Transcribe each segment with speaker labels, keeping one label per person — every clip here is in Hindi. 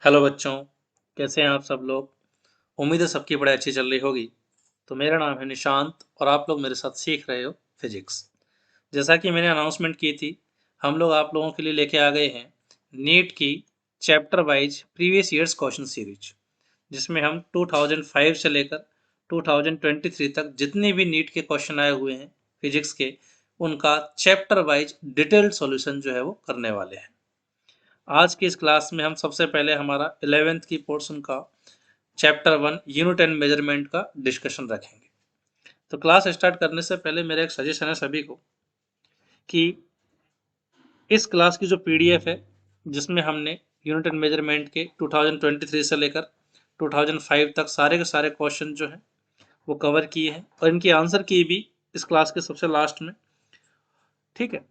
Speaker 1: हेलो बच्चों, कैसे हैं आप सब लोग। उम्मीद है सबकी पढ़ाई अच्छी चल रही होगी। तो मेरा नाम है निशांत और आप लोग मेरे साथ सीख रहे हो फिजिक्स। जैसा कि मैंने अनाउंसमेंट की थी, हम लोग आप लोगों के लिए लेके आ गए हैं नीट की chapter wise previous years question series, जिसमें हम 2005 से लेकर 2023 तक जितने भी नीट के क्वेश्चन आए हुए हैं फिजिक्स के, उनका चैप्टर वाइज डिटेल्ड सॉल्यूशन जो है वो करने वाले हैं। आज की इस क्लास में हम सबसे पहले हमारा 11th की पोर्शन का चैप्टर 1 यूनिट एंड मेजरमेंट का डिस्कशन रखेंगे। तो क्लास स्टार्ट करने से पहले मेरा एक सजेशन है सभी को कि इस क्लास की जो पीडीएफ है, जिसमें हमने यूनिट एंड मेजरमेंट के 2023 से लेकर 2005 तक सारे के सारे क्वेश्चन जो हैं वो कवर किए हैं और इनकी आंसर की भी इस क्लास के सबसे लास्ट में। ठीक है,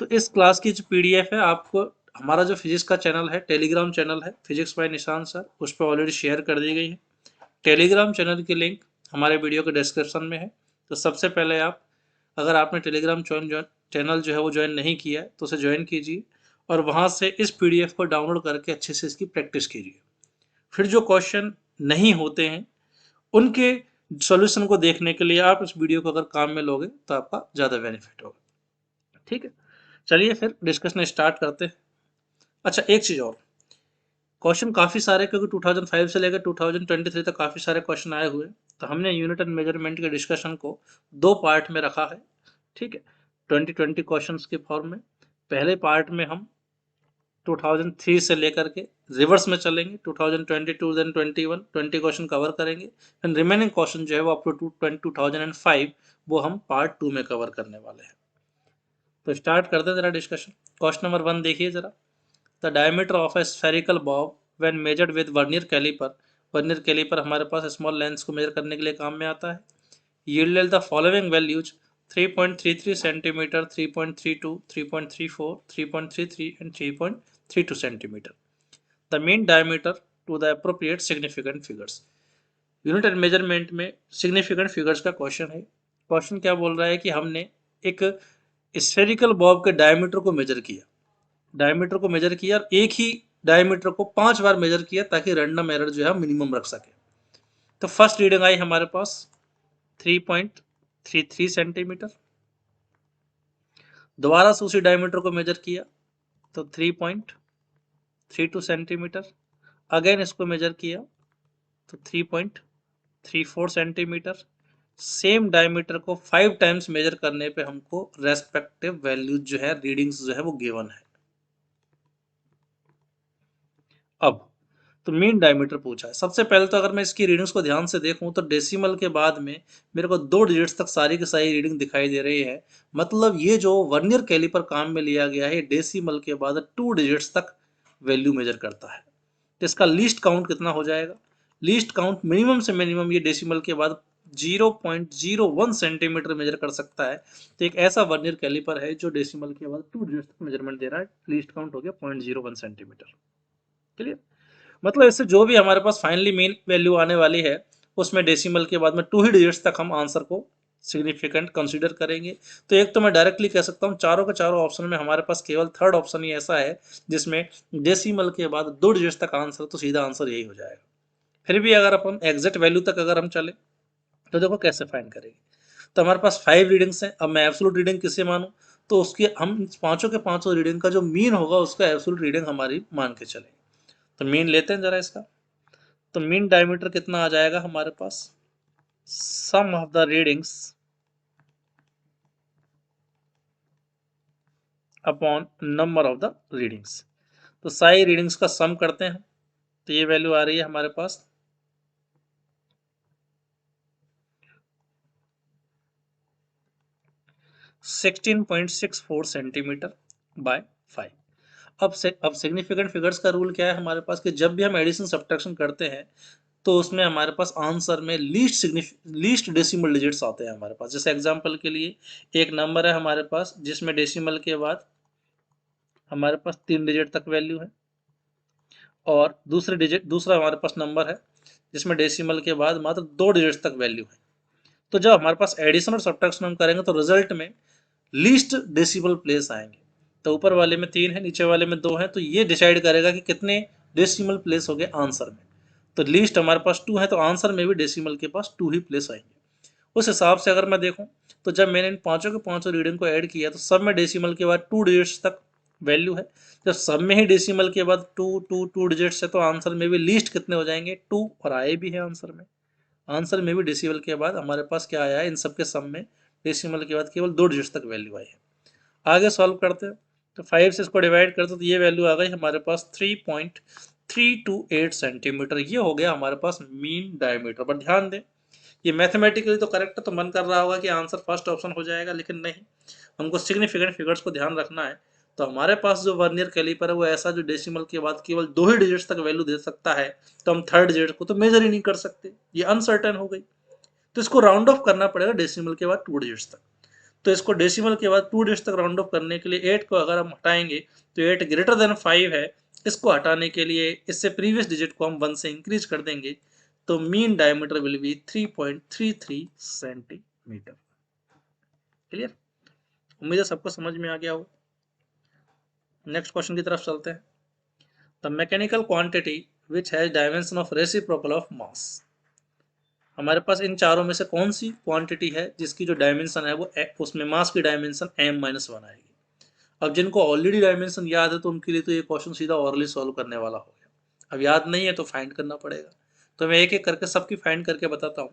Speaker 1: तो इस क्लास की जो पीडीएफ है आपको हमारा जो फिजिक्स का चैनल है, टेलीग्राम चैनल है फिजिक्स बाय निशांत सर, उस पर ऑलरेडी शेयर कर दी गई है। टेलीग्राम चैनल की लिंक हमारे वीडियो के डिस्क्रिप्शन में है। तो सबसे पहले आप, अगर आपने टेलीग्राम चैनल जो है वो ज्वाइन नहीं किया है तो उसे ज्वाइन कीजिए और वहाँ से इस पीडीएफ को डाउनलोड करके अच्छे से इसकी प्रैक्टिस कीजिए। फिर जो क्वेश्चन नहीं होते हैं उनके सॉल्यूशन को देखने के लिए आप इस वीडियो को अगर काम में लोगे तो आपका ज़्यादा बेनिफिट होगा। ठीक है, चलिए फिर डिस्कशन स्टार्ट करते हैं। अच्छा, एक चीज़ और, क्वेश्चन काफ़ी सारे, क्योंकि 2005 से लेकर 2023 तक काफ़ी सारे क्वेश्चन आए हुए हैं, तो हमने यूनिट एंड मेजरमेंट के डिस्कशन को दो पार्ट में रखा है। ठीक है, 2020 क्वेश्चंस के फॉर्म में। पहले पार्ट में हम 2003 से लेकर के रिवर्स में चलेंगे, 2022 देन 21 20 क्वेश्चन कवर करेंगे। एंड रिमेनिंग क्वेश्चन जो है वो अप टू 2005 वो हम पार्ट 2 में कवर करने वाले हैं। तो स्टार्ट करते हैं जरा डिस्कशन। क्वेश्चन नंबर 1 देखिए जरा। The diameter of a spherical bob when measured with vernier calliper. Vernier calliper हमारे पास स्मॉल लेंस को मेजर करने के लिए काम में आता है। Yielded the following values 3.33 centimetre, 3.32, 3.34, 3.33 and 3.32 centimetre. The mean diameter to the appropriate significant figures. Unit and measurement में सिग्निफिकेंट फिगर्स का क्वेश्चन है। क्वेश्चन क्या बोल रहा है कि हमने एक स्फेरिकल बॉब के डायमीटर को मेजर किया, डायमीटर को मेजर किया और एक ही डायमीटर को 5 बार मेजर किया ताकि रैंडम एरर जो है मिनिमम रख सके। तो फर्स्ट रीडिंग आई हमारे पास 3.33 सेंटीमीटर। दोबारा से उसी डायमीटर को मेजर किया तो 3.32 सेंटीमीटर। अगेन इसको मेजर किया तो 3.34 सेंटीमीटर। सेम डायमीटर को 5 टाइम्स मेजर करने पे हमको रेस्पेक्टिव वैल्यूज जो है, रीडिंग्स जो है वो गिवन है। अब तो मीन डायमीटर पूछा है। सबसे पहले तो अगर मैं इसकी रीडिंग्स को ध्यान से देखूं तो डेसिमल के बाद में मेरे को 2 डिजिट्स तक सारी की सारी रीडिंग दिखाई दे रही है। मतलब ये जो वर्नियर कैलिपर काम में लिया गया है, डेसिमल के बाद 2 डिजिट्स तक वैल्यू मेजर करता है। तो इसका लीस्ट काउंट कितना हो जाएगा? लीस्ट काउंट मिनिमम से मिनिमम ये डेसिमल के बाद 0.01 सेंटीमीटर मेजर कर सकता है। तो एक ऐसा वर्नियर कैलिपर है जो डेसिमल के बाद 2 डिजिट्स तक मेजरमेंट दे रहा है। लीस्ट काउंट हो गया 0.01 सेंटीमीटर। क्लियर? मतलब इससे जो भी हमारे पास फाइनली मेन वैल्यू आने वाली है उसमें डेसिमल के बाद में 2 ही डिजिट्स तक हम आंसर को सिग्निफिकेंट कंसीडर करेंगे। तो एक तो मैं डायरेक्टली कह सकता हूँ चारों के चारों ऑप्शन में हमारे पास केवल थर्ड ऑप्शन ही ऐसा है जिसमें डेसिमल के बाद 2 डिजिट्स तक आंसर, तो सीधा आंसर यही हो जाएगा। फिर भी अगर अपन एग्जैक्ट वैल्यू तक अगर हम चले तो देखो कैसे फाइंड करेंगे। तो हमारे पास 5 रीडिंग्स हैं। अब मैं एब्सोल्यूट रीडिंग किसे मानूं? तो उसकी हम पांचों के पांचों रीडिंग का जो मीन होगा उसका एब्सोल्यूट रीडिंग हमारी मान के चले। तो मीन लेते हैं जरा इसका। तो मीन डायमीटर कितना आ जाएगा हमारे पास? Sum of the readings upon number of the readings. तो सारी रीडिंग्स का सम करते हैं तो ये वैल्यू आ रही है हमारे पास 16.64 सेंटीमीटर बाय 5। अब सिग्निफिकेंट फिगर्स का रूल क्या है हमारे पास कि जब भी हम एडिशन सब्ट्रैक्शन करते हैं तो उसमें हमारे पास आंसर में लीस्ट डेसिमल डिजिट्स आते हैं हमारे पास। जैसे एग्जांपल के लिए एक नंबर है हमारे पास जिसमें डेसिमल के बाद हमारे पास 3 डिजिट तक वैल्यू है, और दूसरा हमारे पास नंबर है जिसमें डेसिमल के बाद मात्र 2 डिजिट तक वैल्यू है। तो जब हमारे पास एडिशन और सब्ट्रैक्शन हम करेंगे तो रिजल्ट में लीस्ट डेसिमल प्लेस आएंगे। तो ऊपर वाले में 3 है, नीचे वाले में 2 है, तो ये डिसाइड करेगा कि कितने डेसिमल प्लेस हो गए आंसर में। तो लीस्ट हमारे पास 2 है, तो आंसर में भी डेसिमल के पास 2 ही प्लेस आएंगे। उस हिसाब से अगर मैं देखूं तो जब मैंने इन पांचों के पांचों रीडिंग को ऐड किया तो सब में डेसिमल के बाद 2 डिजिट्स तक वैल्यू है। जब सब में ही डेसिमल के बाद 2 डिजिट्स है तो आंसर में भी लीस्ट कितने हो जाएंगे, 2, और आए भी है आंसर में। आंसर में भी डेसिमल के बाद हमारे पास क्या आया है, इन सबके सम में डेसिमल के बाद केवल 2 डिजिट्स तक वैल्यू आई है। आगे सॉल्व करते हैं तो 5 से इसको डिवाइड करते तो ये वैल्यू आ गई हमारे पास 3.328 सेंटीमीटर। ये हो गया हमारे पास मीन डायमीटर। पर ध्यान दें ये मैथमेटिकली तो करेक्ट है, तो मन कर रहा होगा कि आंसर फर्स्ट ऑप्शन हो जाएगा, लेकिन नहीं, हमको सिग्निफिकेंट फिगर्स को ध्यान रखना है। तो हमारे पास जो वर्नियर कैलिपर है वो ऐसा जो डेसिमल के बाद केवल 2 ही डिजिट्स तक वैल्यू दे सकता है, तो हम थर्ड डिजिट को तो मेजर ही नहीं कर सकते, ये अनसर्टेन हो गई। तो इसको राउंड ऑफ करना पड़ेगा डेसिमल के बाद 2 डिजिट्स तक। तो इसको डेसिमल के बाद 2 डिजिट्स तक राउंड ऑफ करने के लिए 8 को अगर हम हटाएंगे तो 8 ग्रेटर देन 5 है, इसको हटाने के लिए इससे प्रीवियस डिजिट को हम 1 से इंक्रीज कर देंगे, तो mean diameter will be 3.33 centimetre. Clear? उम्मीद है सबको समझ में आ गया हो। नेक्स्ट क्वेश्चन की तरफ चलते हैं। The mechanical quantity which has dimension of reciprocal of mass. हमारे पास इन चारों में से कौन सी क्वांटिटी है जिसकी जो डायमेंशन है वो उसमें मास की डायमेंशन m-1 आएगी। अब जिनको ऑलरेडी डायमेंशन याद है तो उनके लिए तो ये क्वेश्चन सीधा ओरली सॉल्व करने वाला हो गया। अब याद नहीं है तो फाइंड करना पड़ेगा। तो मैं एक एक करके सबकी फाइंड करके बताता हूँ।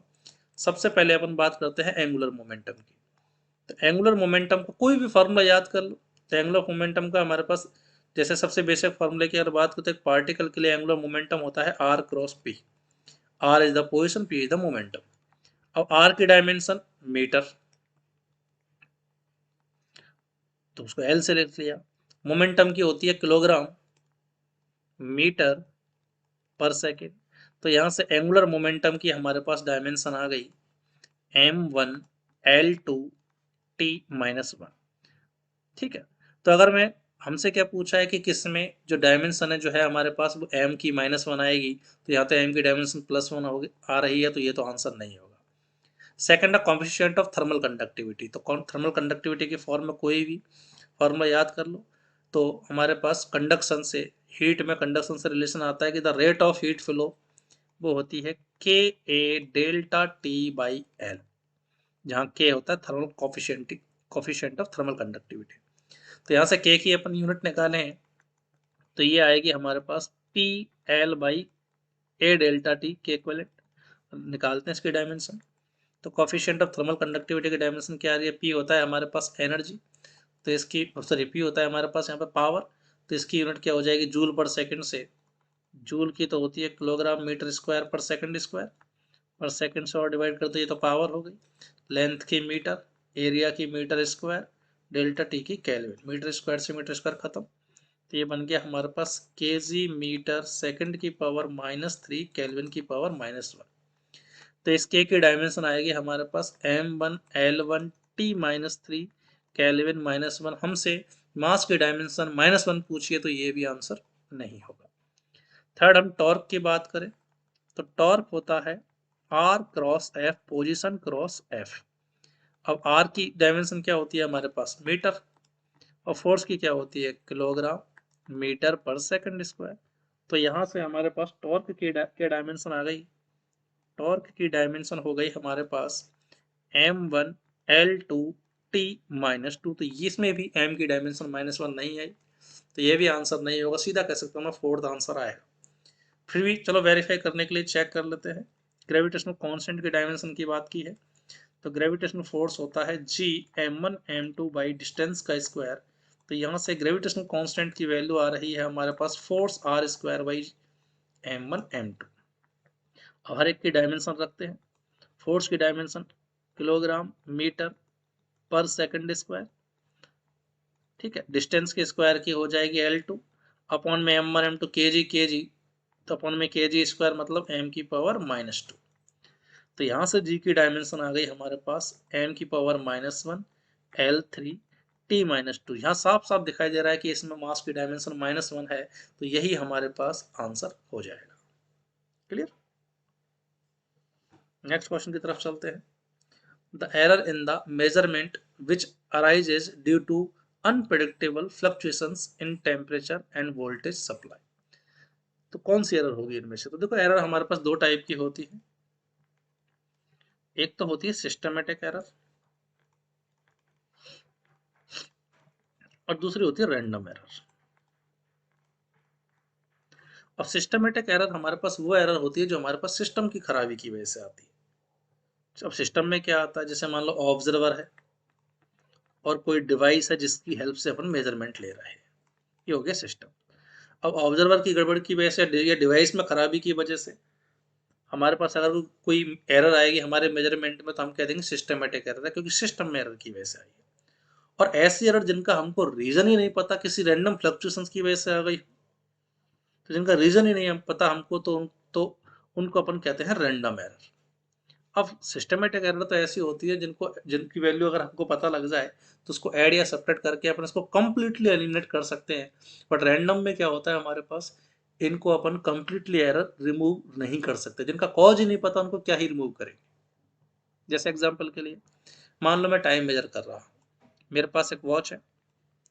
Speaker 1: सबसे पहले अपन बात करते हैं एंगुलर मोमेंटम की। तो एंगुलर मोमेंटम का कोई भी फार्मूला याद कर लो। तो एंगुलर मोमेंटम का हमारे पास जैसे सबसे बेसिक फार्मूले की अगर बात करते हैं, पार्टिकल के लिए एंगुलर मोमेंटम होता है r cross p। r is the position, p is the momentum. अब r की डायमेंशन मीटर, तो उसको l से लिख लिया। मोमेंटम की होती है किलोग्राम मीटर पर सेकेंड। तो यहां से एंगुलर मोमेंटम की हमारे पास डायमेंशन आ गई m1 l2 t-1। ठीक है, तो अगर मैं हमसे क्या पूछा है कि किस में जो डायमेंशन है जो है हमारे पास वो m की -1 आएगी, तो यहाँ तो m की डायमेंशन +1 होगी आ रही है, तो ये तो आंसर नहीं होगा। सेकंड है कोएफिशिएंट ऑफ थर्मल कंडक्टिविटी। तो थर्मल कंडक्टिविटी के फॉर्म में कोई भी फॉर्मूला याद कर लो। तो हमारे पास कंडक्शन से, हीट में कंडक्शन से रिलेशन आता है कि the rate of heat flow वो होती है के ए डेल्टा टी बाई एल, जहाँ के होता है thermal coefficient of thermal conductivity. तो यहाँ से के की अपन यूनिट निकाले हैं तो ये आएगी हमारे पास P L by A delta T के इक्विवेलेंट। निकालते हैं इसकी डायमेंशन। तो कोफिशिएंट ऑफ थर्मल कंडक्टिविटी की डायमेंशन क्या आ रही है, पी होता है हमारे पास एनर्जी, तो इसकी सॉरी पी होता है हमारे पास यहाँ पे पावर, तो इसकी यूनिट क्या हो जाएगी जूल पर सेकंड से। जूल की तो होती है किलोग्राम मीटर स्क्वायर पर सेकंड स्क्वायर, और सेकंड से और डिवाइड करते ये तो पावर हो गई। लेंथ की मीटर, एरिया की मीटर स्क्वायर, डेल्टा टी की केल्विन, मीटर स्क्वायर से मीटर स्क्वायर खत्म। तो ये बन गया हमारे पास के जी मीटर सेकंड की पावर -3 केल्विन की पावर -1। तो इस के की डायमेंशन आएगी हमारे पास m1 l1 t-3 केल्विन -1। हमसे मास की डायमेंशन -1 पूछिए तो ये भी आंसर नहीं होगा। थर्ड हम टॉर्क की बात करें तो टॉर्क होता है r cross f, position cross f। अब r की डायमेंशन क्या होती है हमारे पास मीटर, और फोर्स की क्या होती है किलोग्राम मीटर पर सेकंड स्क्वायर। तो यहाँ से हमारे पास टॉर्क की डायमेंशन आ गई। टॉर्क की डायमेंशन हो गई हमारे पास m1 l2 t-2। तो इसमें भी m की डायमेंशन -1 नहीं आई, तो ये भी आंसर नहीं होगा। सीधा कह सकता हूँ मैं फोर्थ आंसर आएगा। फिर भी चलो वेरीफाई करने के लिए चेक कर लेते हैं। ग्रेविटेशनल कांस्टेंट की डायमेंशन की बात की है तो ग्रेविटेशनल फोर्स होता है g m1 m2 by distance का स्क्वायर। तो यहाँ से ग्रेविटेशनल कांस्टेंट की वैल्यू आ रही है हमारे पास force r square by m1 m2। अब हर एक की डायमेंशन रखते हैं। फोर्स की डायमेंशन किलोग्राम मीटर पर सेकंड स्क्वायर, ठीक है। डिस्टेंस के स्क्वायर की हो जाएगी L2 अपॉन में m1 m2 kg, तो अपॉन में kg स्क्वायर मतलब m की पावर -2। तो यहाँ से g की डायमेंशन आ गई हमारे पास m की पावर -1 L3 t-2। यहाँ साफ साफ दिखाई दे रहा है कि इसमें मास की डायमेंशन -1 है, तो यही हमारे पास आंसर हो जाएगा। क्लियर? नेक्स्ट क्वेश्चन की तरफ चलते हैं। The error in the measurement which arises due to unpredictable fluctuations in temperature and voltage supply। तो कौन सी एरर होगी इनमें से? तो देखो एरर हमारे पास दो टाइप की होती है, एक तो होती है सिस्टमेटिक एरर और दूसरी होती है रैंडम एरर। अब सिस्टमेटिक एरर हमारे पास वो एरर होती है जो हमारे पास सिस्टम की खराबी की वजह से आती है। अब सिस्टम में क्या आता है, जैसे मान लो ऑब्जर्वर है और कोई डिवाइस है जिसकी हेल्प से अपन मेजरमेंट ले रहे हैं, ये हो गया सिस्टम। अब ऑब्जर्वर की गड़बड़ की वजह से या डिवाइस में खराबी की वजह से हमारे पास अगर कोई एरर आएगी हमारे मेजरमेंट में, तो हम कह देंगे सिस्टमेटिक एरर है, क्योंकि सिस्टम में एरर की वजह से आई है। और ऐसी एरर जिनका हमको रीजन ही नहीं पता, किसी रैंडम फ्लक्चुएशंस की वजह से आ गई, तो जिनका रीजन ही नहीं हम पता हमको, तो उनको अपन कहते हैं रैंडम एरर। अब सिस्टमेटिक एरर तो ऐसी होती है जिनकी वैल्यू अगर हमको पता लग जाए तो उसको ऐड या सब्ट्रैक्ट करके अपन इसको कंप्लीटली एलिमिनेट कर सकते हैं। बट रैंडम में क्या होता है हमारे पास, इनको अपन कंप्लीटली एरर रिमूव नहीं कर सकते, जिनका कॉज ही नहीं पता उनको क्या ही रिमूव करेंगे। जैसे एग्जांपल के लिए मान लो मैं टाइम मेजर कर रहा हूँ, मेरे पास एक वॉच है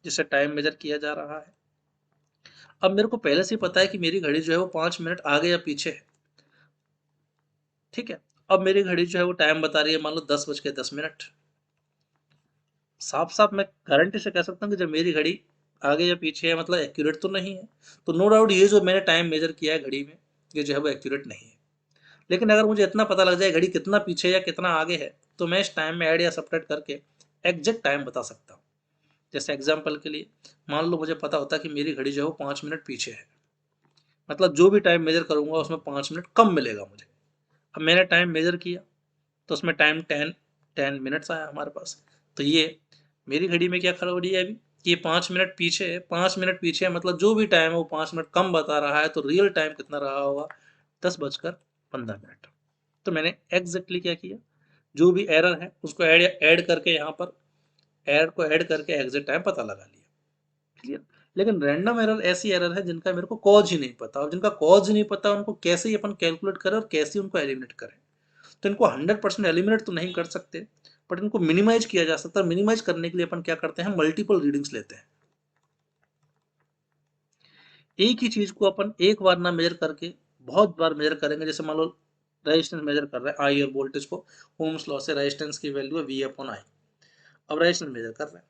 Speaker 1: जिससे टाइम मेजर किया जा रहा है। अब मेरे को पहले से ही पता है कि मेरी घड़ी जो है वो 5 मिनट आगे या पीछे है, ठीक है। अब मेरी घड़ी जो है वो टाइम बता रही है मान लो 10:10। साफ साफ मैं गारंटी से कह सकता हूँ कि जब मेरी घड़ी आगे या पीछे है मतलब एक्यूरेट तो नहीं है, तो नो डाउट ये जो मैंने टाइम मेजर किया है घड़ी में, ये जो है वो एक्यूरेट नहीं है। लेकिन अगर मुझे इतना पता लग जाए घड़ी कितना पीछे या कितना आगे है, तो मैं इस टाइम में ऐड या सब्ट्रैक्ट करके एग्जैक्ट टाइम बता सकता हूँ। जैसे एग्जाम्पल के लिए मान लो मुझे पता होता है कि मेरी घड़ी जो है वो 5 मिनट पीछे है, मतलब जो भी टाइम मेजर करूंगा उसमें 5 मिनट कम मिलेगा मुझे। अब मैंने टाइम मेजर किया तो उसमें टाइम 10 मिनट्स आया हमारे पास। तो ये मेरी घड़ी में क्या खड़ा हो रही है अभी, ये 5 मिनट पीछे है, 5 मिनट पीछे है, मतलब जो भी टाइम है वो 5 मिनट कम बता रहा है, तो रियल टाइम कितना रहा होगा, 10:15। तो मैंने एग्जैक्टली क्या किया, जो भी एरर है उसको ऐड ऐड करके यहाँ पर एरर को ऐड करके एग्जैक्ट टाइम पता लगा लिया। क्लियर। लेकिन रैंडम एरर ऐसी एरर है जिनका मेरे को कॉज ही नहीं पता, और जिनका कॉज ही नहीं पता उनको कैसे ही अपन कैलकुलेट करें और कैसे उनको एलिमिनेट करें। तो इनको 100% एलिमिनेट तो नहीं कर सकते, बट इनको मिनिमाइज किया जा सकता है। मिनिमाइज करने के लिए अपन क्या करते हैं, मल्टीपल रीडिंग्स लेते हैं। एक ही चीज को अपन एक बार ना मेजर करके बहुत बार मेजर करेंगे। जैसे मान लो रेजिस्टेंस मेजर कर रहे हैं, आई और वोल्टेज को, ओम्स लॉ से रेजिस्टेंस की वैल्यू है V/I। अब रेजिस्टेंस मेजर कर रहे हैं।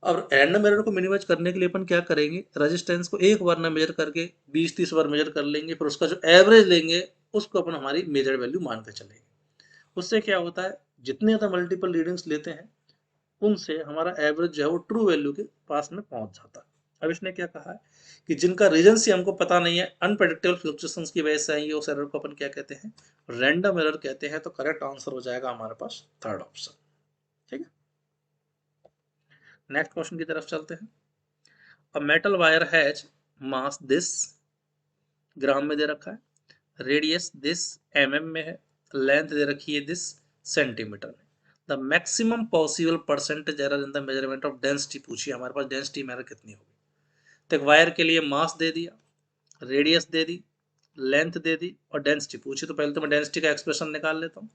Speaker 1: अब रैंडम एरर को मिनिमाइज करने के लिए अपन क्या करेंगे, रेजिस्टेंस को एक बार ना मेजर करके 20-30 बार मेजर कर लेंगे, फिर उसका जो एवरेज लेंगे उसको अपन हमारी मेजर वैल्यू मान के चलेंगे। उससे क्या होता है, जितने ज़्यादा मल्टीपल रीडिंग्स लेते हैं उनसे हमारा एवरेज जो है वो ट्रू वैल्यू के पास में पहुंच जाता है। अब इसने क्या कहा है कि जिनका रीजन हमको पता नहीं है, अनप्रेडिक्टेबल फ्लक्चुएशंस की वजह से आएंगे, उस एरर को अपन क्या कहते हैं, रैंडम एरर कहते हैं। तो करेक्ट आंसर हो जाएगा हमारे पास थर्ड ऑप्शन। ठीक है, नेक्स्ट क्वेश्चन की तरफ चलते हैं। A metal wire has mass this, gram में दे रखा है, रेडियस दिस mm में है, लेंथ दे रखी है दिस सेंटीमीटर में। The maximum possible percentage error in the measurement of density पूछी, हमारे पास डेंसिटी में एरर कितनी होगी। तो एक वायर के लिए मास दे दिया, रेडियस दे दी, लेंथ दे दी और डेंसिटी पूछी। तो पहले तो मैं डेंसिटी का एक्सप्रेशन निकाल लेता हूँ।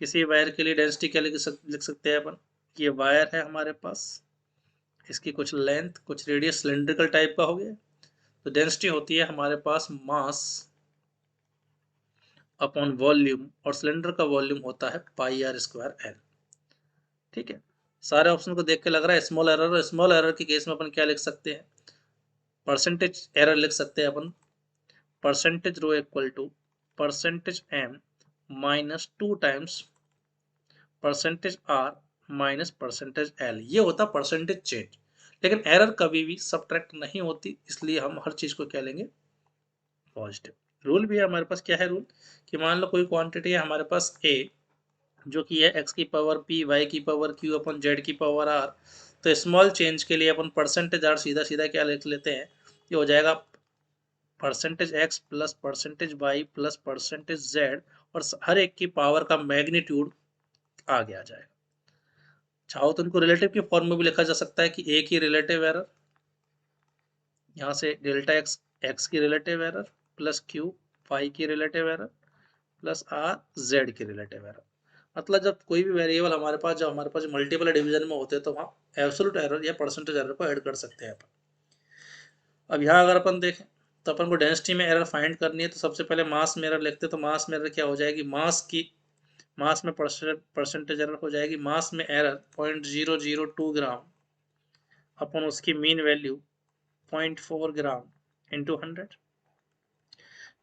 Speaker 1: किसी वायर के लिए डेंसिटी क्या लिख सकते हैं अपन, ये वायर है हमारे पास, इसकी कुछ लेंथ कुछ रेडियस सिलेंड्रिकल टाइप का हो गया, तो डेंसिटी होती है हमारे पास मास अपॉन वॉल्यूम, और सिलेंडर का वॉल्यूम होता है πr²L। ठीक है, सारे ऑप्शन को देख के लग रहा है स्मॉल एरर, और स्मॉल एरर के केस में अपन क्या लिख सकते हैं, परसेंटेज एरर लिख सकते हैं अपन, percentage rho equal to percentage m minus 2 times percentage r minus percentage l, ये होता परसेंटेज चेंज। लेकिन एरर कभी भी सब्ट्रैक्ट नहीं होती, इसलिए हम हर चीज को क्या लेंगे, पॉजिटिव। रूल भी है हमारे पास, क्या है रूल, कि मान लो कोई क्वांटिटी है हमारे पास a, जो कि है x की पावर p, y की पावर q अपन z की पावर r। तो स्मॉल चेंज के लिए अपन परसेंटेज r सीधा सीधा क्या लिख लेते हैं, ये हो जाएगा percentage x plus percentage y plus percentage z, और हर एक की पावर का मैग्नीट्यूड आगे आ जाएगा। चाहो तो इनको रिलेटिव की फॉर्म में भी लिखा जा सकता है कि a की रिलेटिव एरर, यहाँ से डेल्टा x की relative error plus q y की relative error plus r z की रिलेटिव एरर। मतलब जब कोई भी वेरिएबल हमारे पास, जब हमारे पास मल्टीपल डिवीजन में होते हैं, तो वहाँ एब्सोल्यूट एरर या परसेंटेज एरर को ऐड कर सकते हैं अपन। अब यहाँ अगर अपन देखें तो अपन को डेंसिटी में एरर फाइंड करनी है, तो सबसे पहले मास में एरर लिखते हैं। तो मास में एरर क्या हो जाएगी, मास में परसेंटेज एरर हो जाएगी। मास में एरर 0.002 ग्राम अपन उसकी mean value 0.4 gram into 100,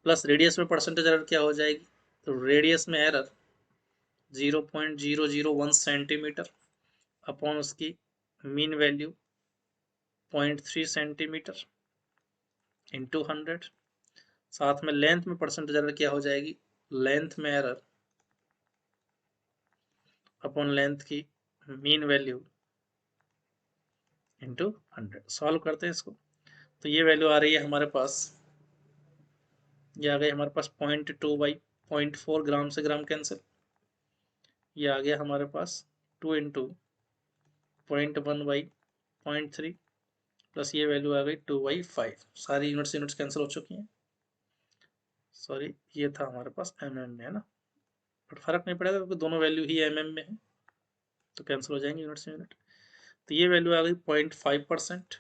Speaker 1: plus radius में परसेंटेज एरर क्या हो जाएगी, तो रेडियस में एरर 0.001 सेंटीमीटर अपॉन उसकी मीन वैल्यू 0.3 सेंटीमीटर इंटू 100। साथ में लेंथ में परसेंटेज एरर क्या हो जाएगी, लेंथ में एरर अपॉन लेंथ की मीन वैल्यू इंटू 100। सॉल्व करते हैं इसको, तो ये वैल्यू आ रही है हमारे पास, ये आ गई हमारे पास 0.2 बाई 0.4 ग्राम से ग्राम कैंसिल, ये आ गया हमारे पास 2 इंटू 0.1 बाई 0.3 प्लस ये वैल्यू आ गई 2/5। सारी यूनिट्स कैंसिल हो चुकी हैं। सॉरी, ये था हमारे पास mm में, है ना, बट फर्क नहीं पड़ेगा क्योंकि दोनों वैल्यू ही mm में है, तो कैंसिल हो जाएंगे यूनिट से यूनिट। तो ये वैल्यू आ गई 0.5%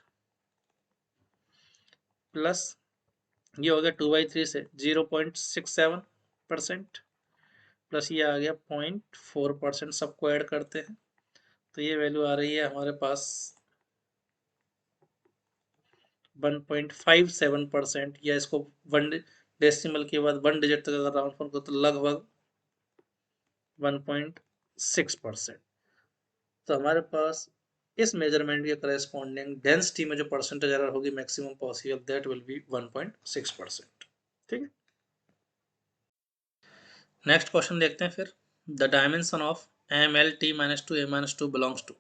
Speaker 1: प्लस ये हो गया 2/3 से 0.67% प्लस ये आ गया 0.4%। सबको ऐड करते हैं तो ये वैल्यू आ रही है हमारे पास 1.57%, या इसको 1 डेसिमल के बाद 1 डिजिट तक अगर राउंड फॉल करो तो लगभग 1.6%। तो हमारे पास इस मेजरमेंट के करेस्पॉन्डिंग डेंसिटी में जो परसेंटेज एरर होगी maximum possible, that will be 1.6%। ठीक है, नेक्स्ट क्वेश्चन देखते हैं फिर। The dimension of MLT-2 A-2 belongs to,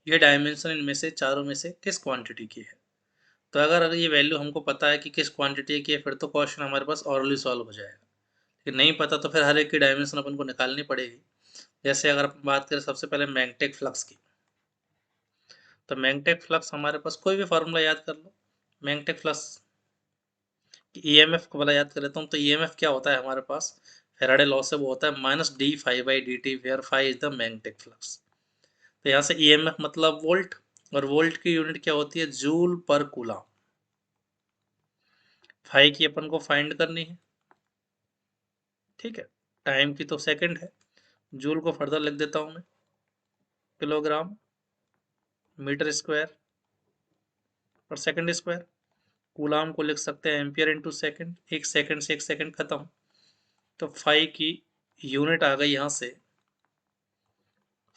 Speaker 1: ये डायमेंशन इनमें से चारों में से किस क्वांटिटी की है। तो अगर ये वैल्यू हमको पता है कि किस क्वांटिटी की है, फिर तो क्वेश्चन हमारे पास ऑरली सॉल्व हो जाएगा। लेकिन नहीं पता तो फिर हर एक की डायमेंशन अपन को निकालनी पड़ेगी। जैसे अगर अपन बात करें सबसे पहले मैग्नेटिक फ्लक्स की, तो मैग्नेटिक फ्लक्स हमारे पास कोई भी फार्मूला याद कर लो, मैग्नेटिक फ्लक्स ईएमएफ को वाला याद कर लेता हूँ। तो ईएमएफ क्या होता है हमारे पास, फेराडे लॉ से वो होता है -d∅/dt, where phi is the magnetic flux. तो यहाँ से ईएमएफ मतलब वोल्ट, और वोल्ट की यूनिट क्या होती है, जूल पर कूलम। फाई की अपन को फाइंड करनी है, ठीक है, टाइम की तो सेकंड है, जूल को फर्दर लिख देता हूँ मैं किलोग्राम मीटर स्क्वायर पर सेकंड स्क्वायर। कूलाम को लिख सकते हैं एम्पियर इनटू सेकंड, एक सेकंड से एक सेकंड खत्म। तो फाई की यूनिट आ गई यहाँ से,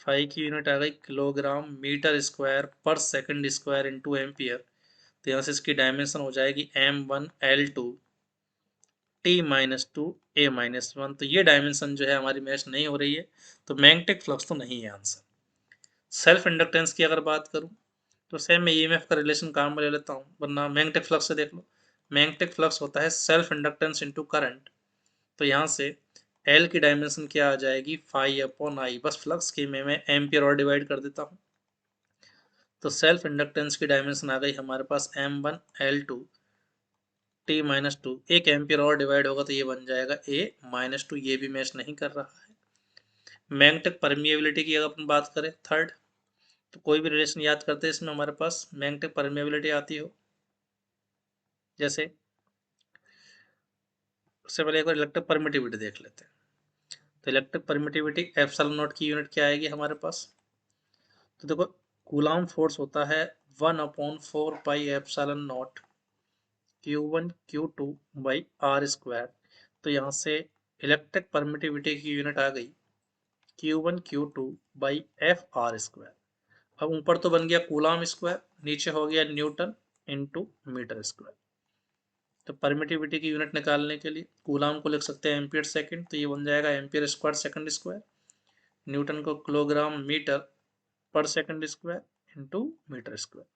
Speaker 1: फाई की यूनिट आ गई किलोग्राम मीटर स्क्वायर पर सेकंड स्क्वायर इंटू एम्पियर। तो यहाँ से इसकी डायमेंशन हो जाएगी M1L2 T-2 A-1। तो ये डायमेंशन जो है हमारी मैच नहीं हो रही है, तो मैग्नेटिक फ्लक्स तो नहीं है आंसर। सेल्फ इंडक्टेंस की अगर बात करूं तो सेम मैं ईएमएफ का रिलेशन काम में ले लेता हूं, वरना मैग्नेटिक फ्लक्स से देख लो। मैग्नेटिक फ्लक्स होता है सेल्फ इंडक्टेंस इनटू करंट। तो यहाँ से एल की डायमेंशन क्या आ जाएगी, φ/I। बस फ्लक्स की मैं एम्पियर और डिवाइड कर देता हूँ। तो सेल्फ इंडक्टेंस की डायमेंशन आ गई हमारे पास M1L2 T-2, एक एम्पियर और डिवाइड होगा तो ये बन जाएगा A-2। ये भी मैच नहीं कर रहा है। मैग्नेटिक परमिएबिलिटी की अगर अपन बात करें थर्ड, तो कोई भी रिलेशन याद करते हैं इसमें हमारे पास मैग्नेटिक परमिएबिलिटी आती हो, जैसे उससे पहले एक बार इलेक्ट्रिक परमिटिविटी देख लेते हैं। तो इलेक्ट्रिक परमिटिविटी एप्सिलॉन नॉट की यूनिट क्या आएगी हमारे पास, तो देखो कूलॉम फोर्स होता है 1/4 epsilon naught Q1 Q2 by R square. तो यहाँ से इलेक्ट्रिक परमिटिविटी की यूनिट आ गई Q1 Q2 by F R square. अब ऊपर तो बन गया कूलॉम स्क्वायर, नीचे हो गया न्यूटन इंटू मीटर स्क्वायर। तो परमिटिविटी की यूनिट निकालने के लिए कूलॉम को लिख सकते हैं एम्पियर सेकंड, तो ये बन जाएगा ampere square second square. Newton को किलोग्राम मीटर पर second square into metre square.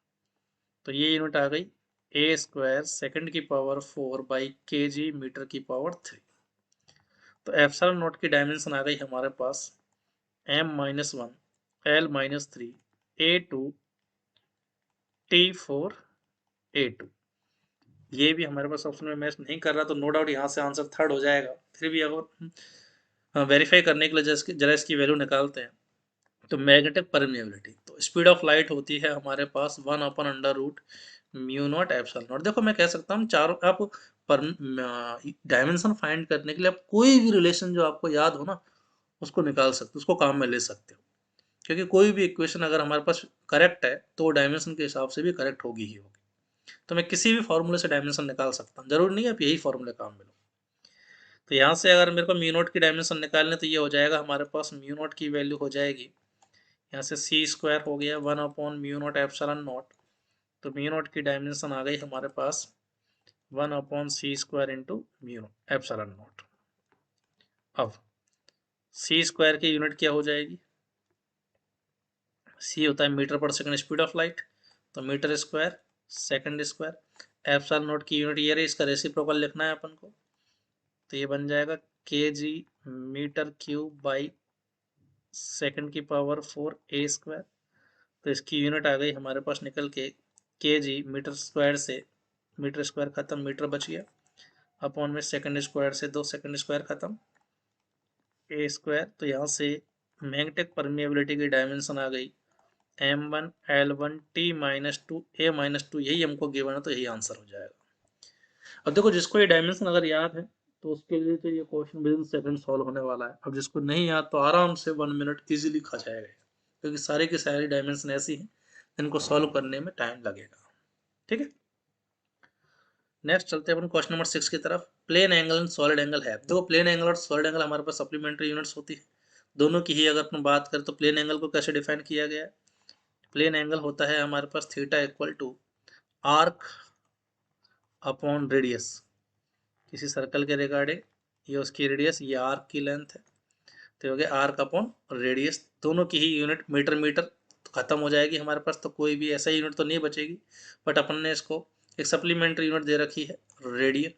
Speaker 1: तो ये यूनिट आ गई ए स्क्वायर सेकंड की power 4 by K G metre की पावर 3। तो एप्सिलॉन नॉट की डायमेंशन आ गई हमारे पास M-1 L-3 A2 T4 A2। ये भी हमारे पास ऑप्शन में मैच नहीं कर रहा, तो नो डाउट यहाँ से आंसर थर्ड हो जाएगा। फिर भी अगर वेरीफाई करने के लिए जरा इसकी वैल्यू निकालते हैं, तो मैग्नेटिक परमिएबिलिटी, तो स्पीड ऑफ लाइट होती है हमारे पास 1/√μ0 एप्सिलॉन नॉट। देखो मैं कह सकता हूँ चारों आप पर डायमेंशन फाइंड करने के लिए आप कोई भी रिलेशन जो आपको याद हो ना उसको निकाल सकते हो, उसको काम में ले सकते हो, क्योंकि कोई भी इक्वेशन अगर हमारे पास करेक्ट है तो वो डायमेंशन के हिसाब से भी करेक्ट होगी ही होगी। तो मैं किसी भी फॉर्मूले से डायमेंशन निकाल सकता हूँ, जरूरी नहीं है आप यही फॉर्मूले काम में लो। तो यहाँ से अगर मेरे को म्यू नॉट की डायमेंशन निकालने तो ये हो जाएगा हमारे पास म्यू नॉट की वैल्यू हो जाएगी यहाँ से सी स्क्वायर हो गया 1/μ0 एप्सिलॉन नॉट। तो म्यू नॉट की डायमेंशन आ गई हमारे पास 1/c² into mu epsilon not. अब सी स्क्वायर की यूनिट क्या हो जाएगी, सी होता है मीटर पर सेकंड स्पीड ऑफ लाइट, तो metre square second square. Epsilon naught की यूनिट ये रही, इसका रेसिप्रोकल लिखना है अपन को, तो ये बन जाएगा kg metre cube by second की पावर 4 a स्क्वायर। तो इसकी यूनिट आ गई हमारे पास निकल के kg मीटर स्क्वायर से मीटर स्क्वायर खत्म, मीटर बच गया, अपॉन में सेकंड स्क्वायर से 2 सेकंड स्क्वायर खत्म a स्क्वायर। तो यहाँ से मैग्नेटिक परमिएबिलिटी की डायमेंशन आ गई m1 l1 t-2 a-2, यही हमको गिवन है तो यही आंसर हो जाएगा। अब देखो जिसको ये डायमेंशन अगर याद है तो उसके लिए तो ये question with in second solve होने वाला है। अब जिसको नहीं याद तो आराम से 1 मिनट इजीली खा जाएगा, क्योंकि सारी की सारी डायमेंशन ऐसी हैं इनको सॉल्व करने में टाइम लगेगा। ठीक है, नेक्स्ट चलते हैं अपन क्वेश्चन नंबर 6 की तरफ। Plane angle and solid angle है। देखो प्लेन एंगल और सॉलिड एंगल हमारे पास सप्लीमेंट्री यूनिट्स होती है, दोनों की ही अगर अपन बात करें तो प्लेन एंगल को कैसे डिफाइन किया गया है। प्लेन एंगल होता है हमारे पास theta equal to arc upon radius, किसी सर्कल के रिगार्डिंग ये उसकी रेडियस, ये आर्क की लेंथ है, तो हो गया आर्क अपॉन रेडियस। दोनों की ही यूनिट मीटर मीटर तो खत्म हो जाएगी हमारे पास, तो कोई भी ऐसा यूनिट तो नहीं बचेगी, बट अपन ने इसको एक सप्लीमेंट्री यूनिट दे रखी है रेडियन।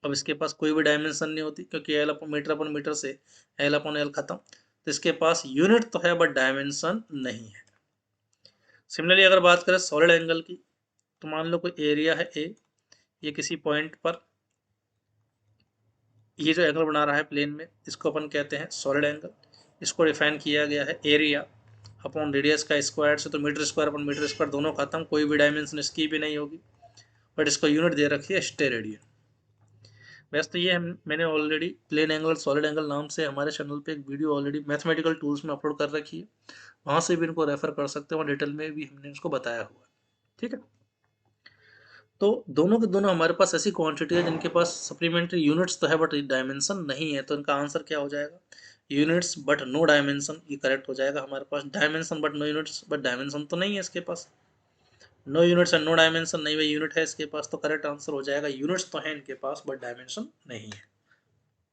Speaker 1: अब इसके पास कोई भी डायमेंशन नहीं होती क्योंकि एल अपन मीटर से एल अपन एल खत्म, तो इसके पास यूनिट तो है बट डायमेंशन नहीं है। सिमिलरली अगर बात करें सॉलिड एंगल की, तो मान लो कोई एरिया है ए, ये किसी पॉइंट पर ये जो एंगल बना रहा है प्लेन में इसको अपन कहते हैं सॉलिड एंगल। इसको डिफाइन किया गया है एरिया अपॉन रेडियस का स्क्वायर से, तो मीटर स्क्वायर अपन मीटर स्क्वायर दोनों खत्म, कोई भी डायमेंशन इसकी भी नहीं होगी, बट इसको यूनिट दे रखी है स्टेरेडियन। वैसे तो ये मैंने ऑलरेडी प्लेन एंगल और सॉलिड एंगल नाम से हमारे चैनल पे एक वीडियो ऑलरेडी मैथमेटिकल टूल्स में अपलोड कर रखी है, वहाँ से भी इनको रेफर कर सकते हैं और डिटेल में भी हमने इसको बताया हुआ है। ठीक है, तो दोनों के दोनों हमारे पास ऐसी क्वांटिटी है जिनके पास सप्लीमेंट्री यूनिट्स तो है बट डायमेंशन नहीं है, तो इनका आंसर क्या हो जाएगा, यूनिट्स बट नो डायमेंशन, ये करेक्ट हो जाएगा। हमारे पास dimension but no units, but dimension तो नहीं है इसके पास, no units and no dimension, नहीं भाई यूनिट है इसके पास, तो करेक्ट आंसर हो जाएगा यूनिट्स तो है इनके पास बट डायमेंशन नहीं है।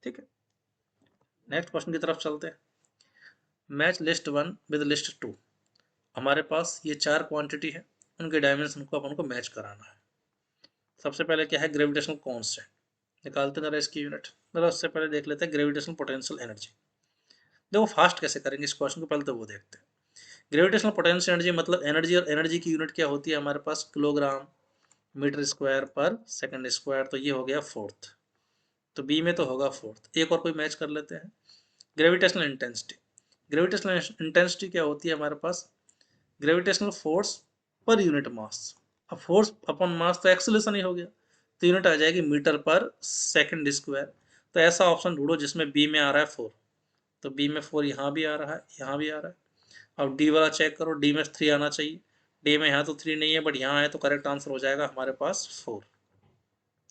Speaker 1: ठीक है, नेक्स्ट क्वेश्चन की तरफ चलते हैं। Match list 1 with list 2। हमारे पास ये चार क्वांटिटी है, उनके डायमेंशन को अपन को मैच कराना है। सबसे पहले क्या है, ग्रेविटेशनल कांस्टेंट, निकालते जरा इसकी यूनिट। जरा उससे पहले देख लेते हैं ग्रेविटेशनल पोटेंशियल एनर्जी। देखो फास्ट कैसे करेंगे इस क्वेश्चन को, पहले तो वो देखते हैं। ग्रेविटेशनल पोटेंशियल एनर्जी मतलब एनर्जी, और एनर्जी की यूनिट क्या होती है हमारे पास, किलोग्राम मीटर स्क्वायर पर सेकंड स्क्वायर, तो ये हो गया फोर्थ, तो बी में तो होगा फोर्थ। एक और कोई मैच कर लेते हैं, ग्रेविटेशनल इंटेंसिटी। ग्रेविटेशनल इंटेंसिटी क्या होती है हमारे पास, gravitational force per unit mass. अब फोर्स अपॉन मास तो एक्सेलरेशन ही हो गया, तो यूनिट आ जाएगी मीटर पर सेकंड स्क्वायर। तो ऐसा ऑप्शन ढूंढो जिसमें बी में आ रहा है 4, तो बी में 4 यहाँ भी आ रहा है, यहाँ भी आ रहा है। अब डी वाला चेक करो, डी में 3 आना चाहिए, डी में यहाँ तो 3 नहीं है बट यहाँ है, तो करेक्ट आंसर हो जाएगा हमारे पास 4।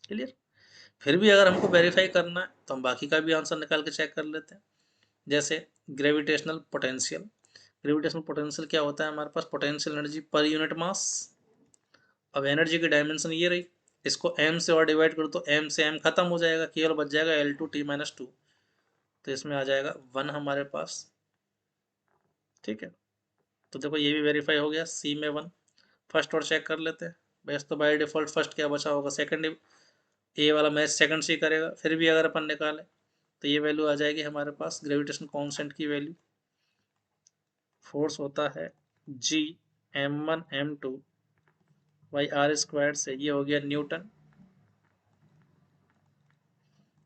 Speaker 1: क्लियर। फिर भी अगर हमको वेरीफाई करना है तो हम बाकी का भी आंसर निकाल के चेक कर लेते हैं। जैसे ग्रेविटेशनल पोटेंशियल, ग्रेविटेशनल पोटेंशियल क्या होता है हमारे पास, potential energy per unit mass. अब एनर्जी की डायमेंशन ये रही, इसको m से और डिवाइड करो तो m से m खत्म हो जाएगा, केवल बच जाएगा L2T-2, तो इसमें आ जाएगा 1 हमारे पास। ठीक है, तो देखो ये भी वेरीफाई हो गया, सी में 1। फर्स्ट और चेक कर लेते हैं, बस तो बाय डिफॉल्ट फर्स्ट क्या बचा होगा, सेकंड, ए वाला मैच सेकंड से करेगा। फिर भी अगर अपन निकालें तो ये वैल्यू आ जाएगी हमारे पास, ग्रेविटेशन कांस्टेंट की वैल्यू, फोर्स होता है G m1m2/r² से, ये हो गया न्यूटन।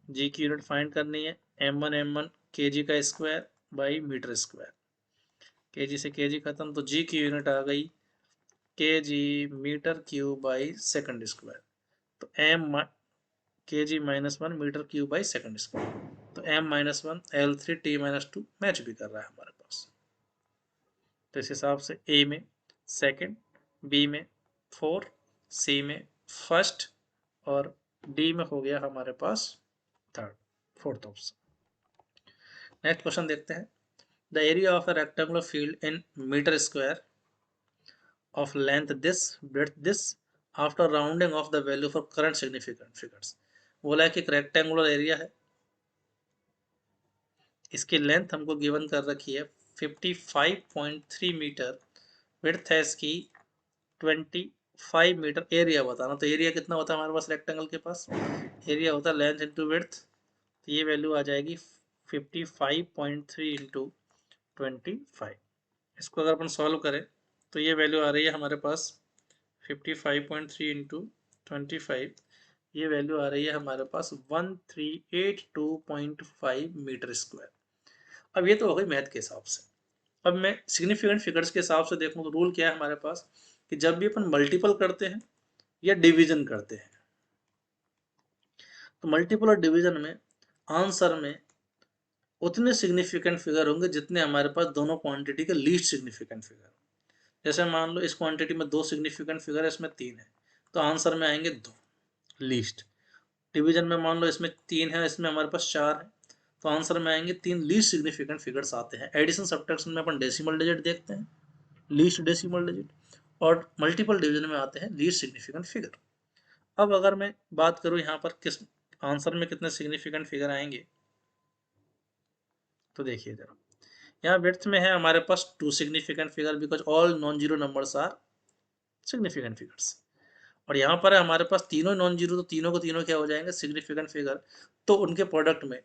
Speaker 1: जी की यूनिट फाइंड करनी है, m1 के जी का square by metre square. KG से केजी खत्म, तो जी की यूनिट आ गई KG metre cube by second square. तो M KG -1 metre cube by second square. तो m-1 L3 T-2 मैच भी कर रहा है हमारे पास। तो इस हिसाब से ए में सेकंड, बी में 4, सी में फर्स्ट और डी में हो गया हमारे पास third, fourth option. Next question देखते हैं। The area of a rectangular field in metre square of length this breadth this after rounding off the value for current significant figures। बोला है कि एक रेक्टेंगुलर एरिया है, इसकी लेंथ हमको गिवन कर रखी है 55.3 मीटर, विड्थ है इसकी 25 मीटर, एरिया बताना। तो एरिया कितना होता है हमारे पास रेक्टेंगल के पास, एरिया होता है लेंथ इंटू विड्थ। तो ये वैल्यू आ जाएगी 55.3 इंटू 25। इसको अगर अपन सॉल्व करें तो ये वैल्यू आ रही है हमारे पास 55.3 इंटू 25, ये वैल्यू आ रही है हमारे पास 1382.5 मीटर स्क्वायर। अब ये तो हो गई मैथ के हिसाब से। अब मैं सिग्निफिकेंट फिगर्स के हिसाब से देखूं तो रूल क्या है हमारे पास कि जब भी अपन मल्टीपल करते हैं या डिवीजन करते हैं, तो मल्टीपल और डिवीजन में आंसर में उतने सिग्निफिकेंट फिगर होंगे जितने हमारे पास दोनों क्वांटिटी के लीस्ट सिग्निफिकेंट फिगर। जैसे मान लो इस क्वांटिटी में 2 सिग्निफिकेंट फिगर है, इसमें 3 है, तो आंसर में आएंगे 2 लीस्ट। डिवीजन में मान लो इसमें 3 है, इसमें हमारे पास 4 है, तो आंसर में आएंगे 3 लीस्ट सिग्निफिकेंट फिगर्स आते हैं। एडिशन सब्ट्रैक्शन में अपन डेसिमल डिजिट देखते हैं, लीस्ट डेसिमल डिजिट, और मल्टीपल डिवीजन में आते हैं लीस्ट सिग्निफिकेंट फिगर। अब अगर मैं बात करूं यहाँ पर किस आंसर में कितने सिग्निफिकेंट फिगर आएंगे, तो देखिए जरा, यहाँ विड्थ में है हमारे पास 2 significant figure because all non zero numbers are significant figures. और यहाँ पर है हमारे पास तीनों नॉन जीरो, तो तीनों को तीनों क्या हो जाएंगे सिग्निफिकेंट फिगर। तो उनके प्रोडक्ट में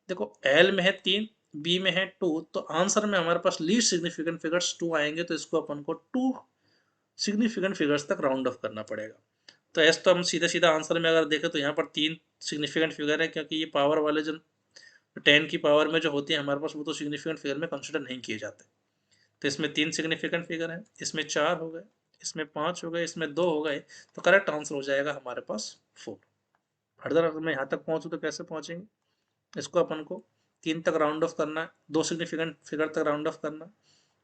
Speaker 1: देखो एल में है 3, बी में है 2, तो आंसर में हमारे पास लीस्ट सिग्निफिकेंट फिगर्स 2 आएंगे, तो इसको अपन को 2 सिग्निफिकेंट फिगर्स तक राउंड ऑफ करना पड़ेगा। तो एस तो हम सीधा सीधा आंसर में अगर देखें तो यहाँ पर 3 सिग्निफिकेंट फिगर है, क्योंकि ये पावर वाले जो 10 की पावर में जो होती है हमारे पास वो तो सिग्निफिकेंट फिगर में कंसिडर नहीं किए जाते। तो इसमें 3 सिग्निफिकेंट फिगर है, इसमें 4 हो गए, इसमें 5 हो गए, इसमें 2 हो गए, तो करेक्ट आंसर हो जाएगा हमारे पास 4। फर्दर अगर मैं यहाँ तक पहुँचूँ तो कैसे पहुँचेंगे, इसको अपन को 3 तक राउंड ऑफ करना है, 2 सिग्निफिकेंट फिगर तक राउंड ऑफ करना,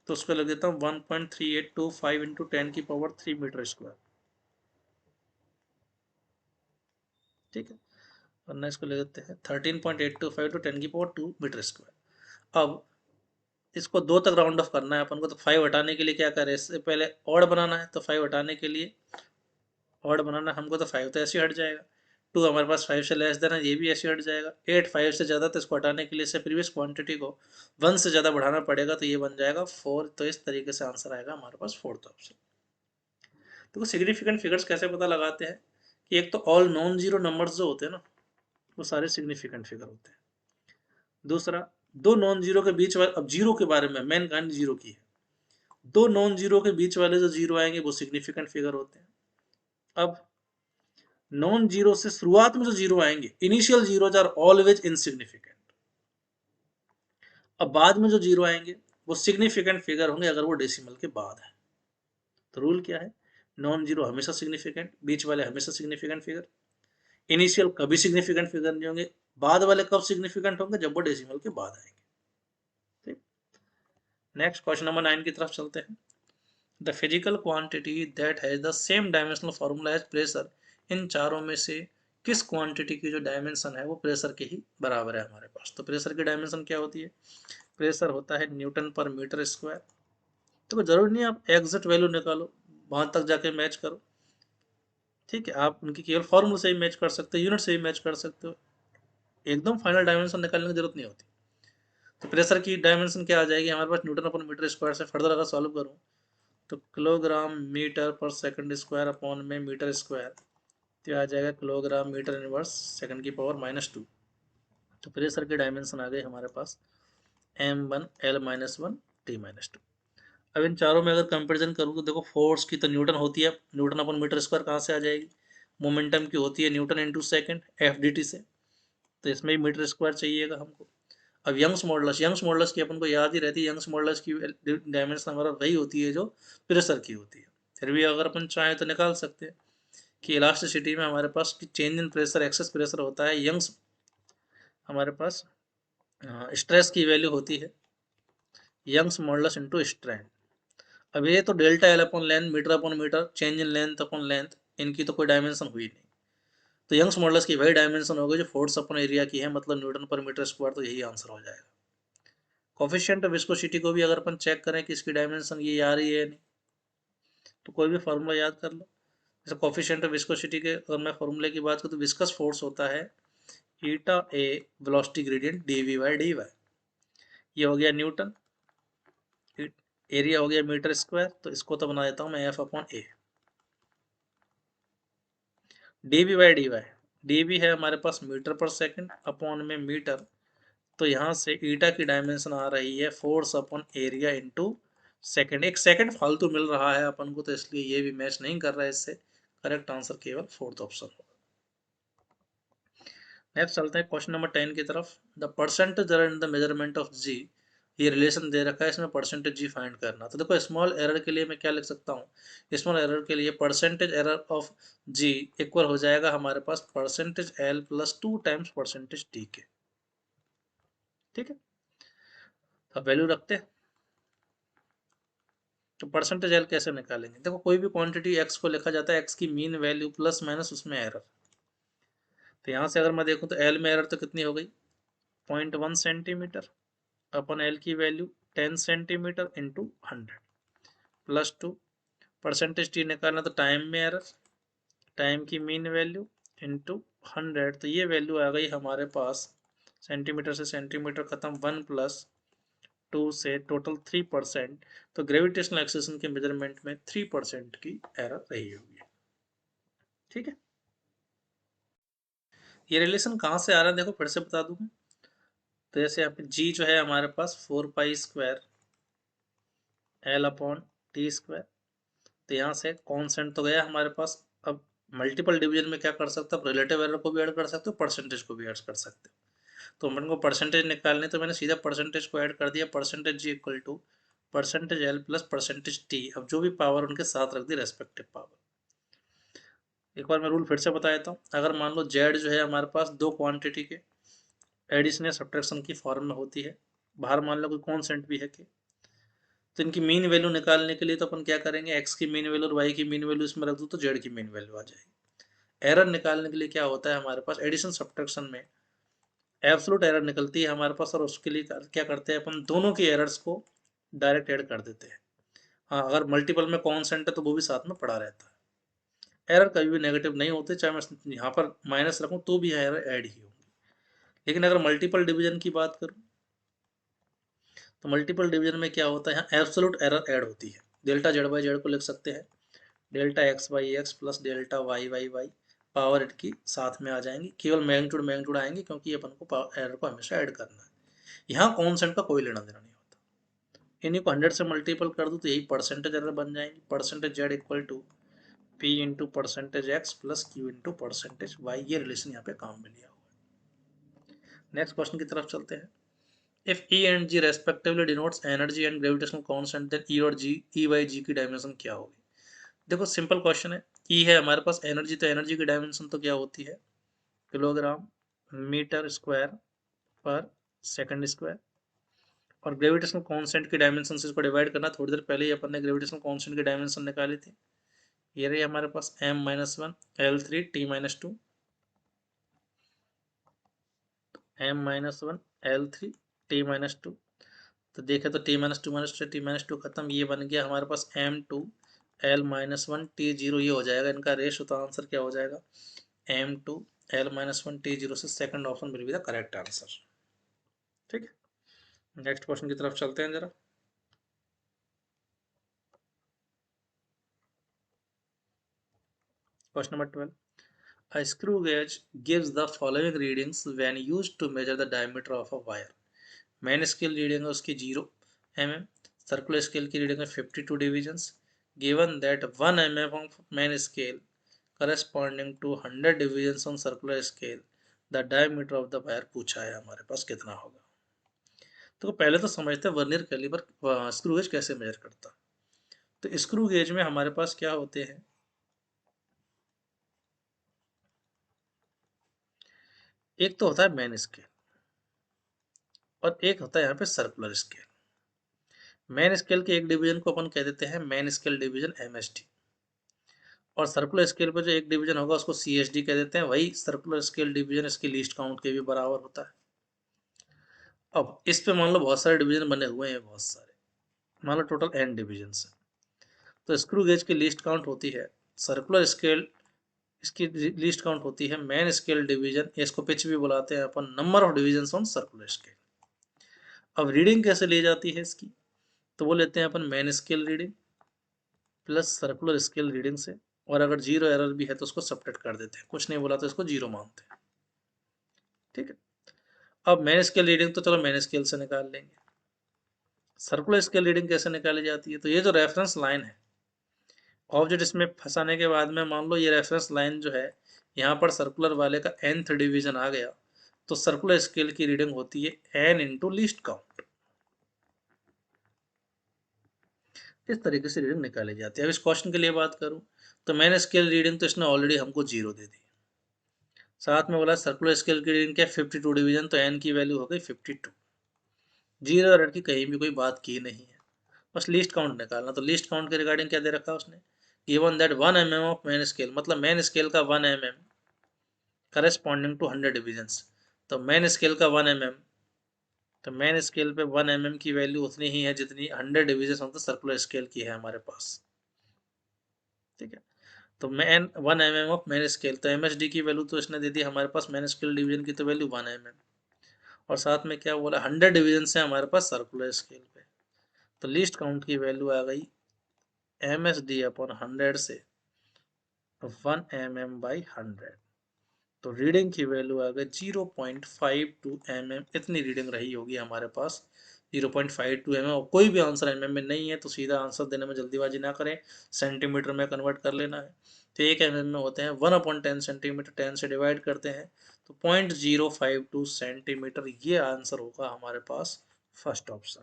Speaker 1: तो उसको लग देता हूँ 1.3825 इंटू 10 की पावर 3 मीटर स्क्वायर। ठीक है, वरना इसको ले देते हैं 13.825 टू 10 की पावर 2 मीटर स्क्वायर। अब इसको 2 तक राउंड ऑफ करना है अपन को, तो 5 हटाने के लिए क्या करें, इससे पहले ऑड बनाना है, तो 5 हटाने के लिए ऑड बनाना हमको, तो 5 तो ऐसे ही हट जाएगा, 2 हमारे पास 5 से लेस देना, ये भी ऐसे हट जाएगा, 8 5 से ज़्यादा, तो इसको हटाने के लिए से प्रीवियस क्वांटिटी को 1 से ज़्यादा बढ़ाना पड़ेगा, तो ये बन जाएगा 4। तो इस तरीके से आंसर आएगा हमारे पास फोर्थ ऑप्शन। तो सिग्निफिकेंट फिगर्स कैसे पता लगाते हैं कि एक तो ऑल नॉन जीरो नंबर्स जो होते हैं ना वो सारे सिग्निफिकेंट फिगर होते हैं। दूसरा, दो नॉन जीरो के बीच वाले, अब जीरो के बारे में मेन कहानी जीरो की है, दो नॉन जीरो के बीच वाले जो जीरो आएंगे वो सिग्निफिकेंट फिगर होते हैं। अब नॉन जीरो से शुरुआत में जो जीरो आएंगे, initial zeros are always insignificant. अब बाद में जो जीरो आएंगे वो सिग्निफिकेंट फिगर होंगे अगर वो डेसिमल के बाद है। तो रूल क्या है, नॉन जीरो हमेशा सिग्निफिकेंट, बीच वाले हमेशा सिग्निफिकेंट फिगर, इनिशियल कभी सिग्निफिकेंट फिगर नहीं होंगे, बाद वाले कब सिग्निफिकेंट होंगे, जब वो डेसिमल के बाद आएंगे। ठीक, नेक्स्ट क्वेश्चन नंबर 9 की तरफ चलते हैं। The physical quantity that has the same dimensional formula as pressure, इन चारों में से किस क्वांटिटी की जो डायमेंशन है वो प्रेशर के ही बराबर है हमारे पास। तो प्रेशर की डायमेंशन क्या होती है, प्रेशर होता है न्यूटन पर मीटर स्क्वायर। तो जरूरी नहीं आप एग्जैक्ट वैल्यू निकालो, वहां तक जाके मैच करो, ठीक है, आप उनकी केवल फॉर्मूला से ही मैच कर सकते हो, यूनिट से ही मैच कर सकते हो, एकदम फाइनल डायमेंशन निकालने की जरूरत नहीं होती। तो प्रेशर की डायमेंशन क्या आ जाएगी हमारे पास, न्यूटन अपन मीटर स्क्वायर से फर्दर अगर सॉल्व करूँ तो किलोग्राम मीटर पर सेकंड स्क्वायर अपॉन में मीटर स्क्वायर, तो आ जाएगा किलोग्राम मीटर इनवर्स सेकंड की पावर -2। तो प्रेशर की डायमेंशन आ गई हमारे पास m1 L-1 T-2। अब इन चारों में अगर कंपैरिजन करूँ तो देखो, फोर्स की तो न्यूटन होती है, न्यूटन अपन मीटर स्क्वायर कहाँ से आ जाएगी, मोमेंटम की होती है न्यूटन इंटू सेकेंड FDT से, तो इसमें भी मीटर स्क्वायर चाहिएगा हमको। अब यंग्स मॉडुलस की अपन को याद ही रहती है, यंग्स मॉडुलस की डायमेंशन हमारा वही होती है जो प्रेशर की होती है। फिर भी अगर अपन चाहें तो निकाल सकते हैं कि इलास्टिसिटी में हमारे पास change in pressure excess pressure होता है, यंग्स हमारे पास स्ट्रेस की वैल्यू होती है यंग्स मॉडुलस इनटू स्ट्रेन। अब ये तो delta L upon length metre upon metre change in length upon length, इनकी तो कोई डायमेंशन हुई नहीं, तो यंग्स मॉडुलस की वही डायमेंशन होगी जो फोर्स अपॉन एरिया की है, मतलब न्यूटन पर मीटर स्क्वायर, तो यही आंसर हो जाएगा। कोफिशिएंट ऑफ विस्कोसिटी को भी अगर अपन चेक करें कि इसकी डायमेंशन ये आ रही है नहीं, तो कोई भी फार्मूला याद कर लो। जैसे कोफिशिएंट ऑफ विस्कोसिटी के अगर मैं फार्मूले की बात करूँ तो विस्कस फोर्स होता है eta A velocity gradient DV by D Y, ये हो गया न्यूटन, एरिया हो गया मीटर स्क्वायर, तो इसको तो बना देता हूँ मैं F upon A. D v by D Y, d v है हमारे पास मीटर पर सेकंड अपॉन में मीटर, तो यहाँ से ईटा की डायमेंशन आ रही है force upon area into second. एक सेकंड फालतू मिल रहा है अपन को, तो इसलिए ये भी मैच नहीं कर रहा है इससे, करेक्ट आंसर केवल फोर्थ ऑप्शन होगा। नेक्स्ट चलते हैं क्वेश्चन नंबर 10 की तरफ। The percentage error in the measurement of G, ये रिलेशन दे रखा है, इसमें परसेंटेज जी फाइंड करना। तो देखो स्मॉल एरर के लिए मैं क्या लिख सकता हूँ, स्मॉल एरर के लिए percentage error of G equal हो जाएगा हमारे पास percentage L plus 2 times percentage T के। ठीक है, अब वैल्यू रखते हैं, तो परसेंटेज एल कैसे निकालेंगे। देखो कोई भी क्वांटिटी एक्स को लिखा जाता है एक्स की मीन वैल्यू प्लस माइनस उसमें एरर, तो यहाँ से अगर मैं देखूँ तो एल में एरर तो कितनी हो गई 0.1 सेंटीमीटर अपन एल की value 10 centimetre into 100 plus 2, percentage T निकालना तो टाइम में एरर, टाइम की मीन वैल्यू इंटू 100, तो ये वैल्यू आ गई हमारे पास सेंटीमीटर से सेंटीमीटर खत्म 1 प्लस 2 से टोटल 3%, तो ग्रेविटेशनल एक्सेलेरेशन के मेजरमेंट में 3% की एरर रही होगी। ठीक है, ये रिलेशन कहाँ से आ रहा है देखो फिर से बता दूँ, तो जैसे यहाँ पे जी जो है हमारे पास 4 pi square L upon T square, तो यहाँ से कॉन्सेंट तो गया हमारे पास। अब मल्टीपल डिवीजन में क्या कर सकते हो, रिलेटिव एरर को भी ऐड कर सकते हो, परसेंटेज को भी ऐड कर सकते हो। तो अपन को परसेंटेज निकालने, तो मैंने सीधा परसेंटेज को ऐड कर दिया, percentage G equal to percentage L plus percentage T, अब जो भी पावर उनके साथ रख दी रेस्पेक्टिव पावर। एक बार मैं रूल फिर से बता देता हूँ, अगर मान लो जेड जो है हमारे पास दो क्वांटिटी के एडिशन या सब्ट्रैक्शन की फॉर्म में होती है, बाहर मान लो कोई कॉन्सेंट भी है कि, तो इनकी मीन वैल्यू निकालने के लिए तो अपन क्या करेंगे, एक्स की मीन वैल्यू और वाई की मीन वैल्यू इसमें रख दूँ तो जेड की मीन वैल्यू आ जाएगी। एरर निकालने के लिए क्या होता है हमारे पास, एडिशन सब्ट्रैक्शन में एब्सोल्यूट एरर निकलती है हमारे पास, और उसके लिए क्या करते हैं अपन, दोनों की एरर्स को डायरेक्ट ऐड कर देते हैं। हाँ, अगर मल्टीपल में कॉन्सेंट है तो वो भी साथ में पड़ा रहता है। एरर कभी भी नेगेटिव नहीं होते, चाहे मैं यहाँ पर माइनस रखूँ तो भी एरर ऐड ही होंगी। लेकिन अगर मल्टीपल डिवीजन की बात करूँ, तो मल्टीपल डिवीजन में क्या होता है, यहाँ एब्सोल्यूट एरर ऐड होती है। डेल्टा जेड बाई जेड को लिख सकते हैं delta X by X plus delta Y by Y, power की साथ में आ जाएंगी, केवल मैग्नीट्यूड मैग्नीट्यूड आएंगे क्योंकि अपन को एरर को हमेशा ऐड करना है। यहाँ कॉन्सेंट का कोई लेना देना नहीं होता। इन्हीं को 100 से मल्टीपल कर दूँ तो यही परसेंटेज एरर बन जाएंगी, percentage Z equal to P into percentage X plus Q into percentage Y, ये रिलेशन यहाँ पे काम में लिया हुआ है। नेक्स्ट क्वेश्चन की तरफ चलते हैं। If E and G respectively denotes energy and gravitational constant, then E और G E by G की डायमेंशन क्या होगी। देखो सिंपल क्वेश्चन है, E है हमारे पास एनर्जी, तो एनर्जी की डायमेंशन तो क्या होती है किलोग्राम मीटर स्क्वायर पर सेकंड स्क्वायर, और ग्रेविटेशनल कांस्टेंट की डायमेंशन से इसको डिवाइड करना, थोड़ी देर पहले ही अपन ने ग्रेविटेशनल कांस्टेंट की डायमेंशन निकाली थी, ये रही हमारे पास m-1 L3 T-2, m-1 L3 T-2, तो देखे तो T-2 खत्म, ये बन गया हमारे पास m2 L-1 T0, ये हो जाएगा इनका रेशो, तो आंसर क्या हो जाएगा m2 L-1 T0 से second option will be the correct answer. ठीक है, नेक्स्ट क्वेश्चन की तरफ चलते हैं जरा। Question number 12, a screw gauge gives the following readings when used to measure the diameter of a wire। Main scale reading है उसकी 0 mm, सर्कुलर स्केल की रीडिंग है 52 divisions, given that 1 mm of main scale corresponding to 100 divisions on circular scale, the diameter of the wire पूछा है हमारे पास कितना होगा। तो पहले तो समझते हैं वर्नियर कैलिपर स्क्रू गेज कैसे मेजर करता। तो स्क्रू गेज में हमारे पास क्या होते हैं, एक तो होता है मेन स्केल और एक होता है यहाँ पे सर्कुलर स्केल। मेन स्केल के एक डिवीजन को अपन कह देते हैं मेन स्केल डिवीजन MSD, और सर्कुलर स्केल पे जो एक डिवीजन होगा उसको CSD कह देते हैं। वही सर्कुलर स्केल डिवीजन इसकी लीस्ट काउंट के भी बराबर होता है। अब इस पे मान लो बहुत सारे डिवीजन बने हुए हैं, बहुत सारे, मान लो टोटल n डिवीजन है। तो स्क्रू गेज की लीस्ट काउंट होती है सर्कुलर स्केल, इसकी लीस्ट काउंट होती है मेन स्केल डिवीजन, इसको पिच भी बुलाते हैं अपन, number of division on circular scale. अब रीडिंग कैसे ली जाती है इसकी, तो वो लेते हैं अपन main scale reading plus circular scale reading से, और अगर जीरो एरर भी है तो उसको सब्ट्रैक्ट कर देते हैं, कुछ नहीं बोला तो इसको जीरो मानते हैं। ठीक है, अब मेन स्केल रीडिंग तो चलो मेन स्केल से निकाल लेंगे। सर्कुलर स्केल रीडिंग कैसे निकाली जाती है, तो ये जो रेफरेंस लाइन है ऑब्जेक्ट इसमें फंसाने के बाद में, मान लो ये रेफरेंस लाइन जो है यहाँ पर सर्कुलर वाले का nth डिवीजन आ गया, तो सर्कुलर स्केल की रीडिंग होती है n इंटू लीस्ट काउंट। इस तरीके से रीडिंग निकाली जाती है। अब इस क्वेश्चन के लिए बात करूं तो मैंने स्केल रीडिंग तो इसने ऑलरेडी हमको जीरो दे दी, साथ में बोला सर्कुलर स्केल की रीडिंग क्या 52 डिवीजन, तो n की वैल्यू हो गई 52। जीरो एरर की कहीं भी कोई बात की नहीं है, बस लीस्ट काउंट निकालना। तो लीस्ट काउंट के रिगार्डिंग क्या दे रखा है उसने, given that 1 mm of main scale, मतलब मेन स्केल का 1 mm करेस्पॉन्डिंग टू 100 डिवीजन। तो मेन स्केल का 1 mm, तो मेन स्केल पे 1 mm की वैल्यू उतनी ही है जितनी 100 division of the circular scale की है हमारे पास। ठीक है, तो main 1 mm of main scale, तो MSD की वैल्यू तो इसने दे दी हमारे पास, मेन स्केल डिवीजन की तो वैल्यू 1 mm, और साथ में क्या बोला 100 डिवीजन से हमारे पास सर्कुलर स्केल पे, तो लीस्ट काउंट की वैल्यू आ गई MSD अपॉन 100 से 1 mm बाई 100। तो रीडिंग की वैल्यू आ गई 0.52 mm, इतनी रीडिंग रही होगी हमारे पास 0.52 mm। और कोई भी आंसर mm में नहीं है तो सीधा आंसर देने में जल्दीबाजी ना करें, सेंटीमीटर में कन्वर्ट कर लेना है। तो 1 mm में होते हैं 1/10 सेंटीमीटर, 10 से डिवाइड करते हैं तो 0.052 सेंटीमीटर, ये आंसर होगा हमारे पास फर्स्ट ऑप्शन।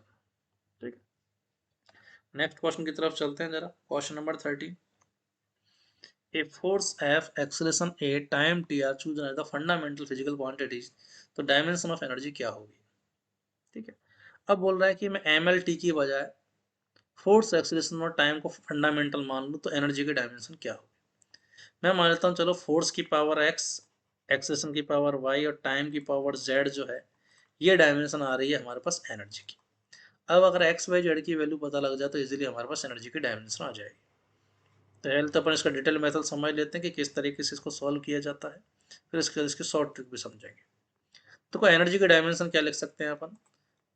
Speaker 1: ठीक है, नेक्स्ट क्वेश्चन की तरफ चलते हैं जरा। Question number 13, a force F, acceleration a, time t are chosen as the fundamental physical quantities, तो डायमेंशन ऑफ एनर्जी क्या होगी। ठीक है, अब बोल रहा है कि मैं MLT की बजाय फोर्स, एक्सीलरेशन और टाइम को फंडामेंटल मान लूँ तो एनर्जी की डायमेंशन क्या होगी। मैं मान लेता हूँ चलो फोर्स की पावर x, एक्सीलरेशन की पावर y और टाइम की पावर z जो है, ये डायमेंशन आ रही है हमारे पास एनर्जी की। अब अगर एक्स वाई जेड की वैल्यू पता लग जाए तो इजीली हमारे पास एनर्जी की डायमेंशन आ जाएगी। तो पहले तो अपन इसका डिटेल मेथड समझ लेते हैं कि किस तरीके से इसको सॉल्व किया जाता है, फिर इसके इसकी शॉर्ट ट्रिक भी समझेंगे। तो कोई एनर्जी की डायमेंशन क्या लिख सकते हैं अपन,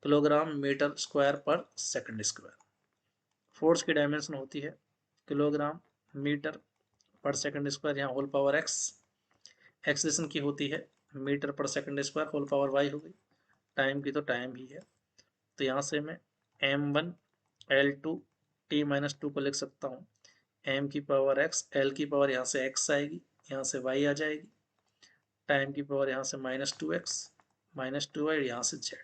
Speaker 1: किलोग्राम मीटर स्क्वायर पर सेकंड स्क्वायर। फोर्स की डायमेंशन होती है किलोग्राम मीटर पर सेकंड स्क्वायर, यहाँ होल पावर एक्स। एक्सेलेरेशन की होती है मीटर पर second square whole power Y हो गई। टाइम की तो टाइम ही है, तो यहाँ से मैं m1 l2 t-2 को लिख सकता हूँ। m की पावर x, l की पावर यहाँ से x आएगी, यहाँ से y आ जाएगी, टाइम की पावर यहाँ से -2x, -2y, यहाँ से z।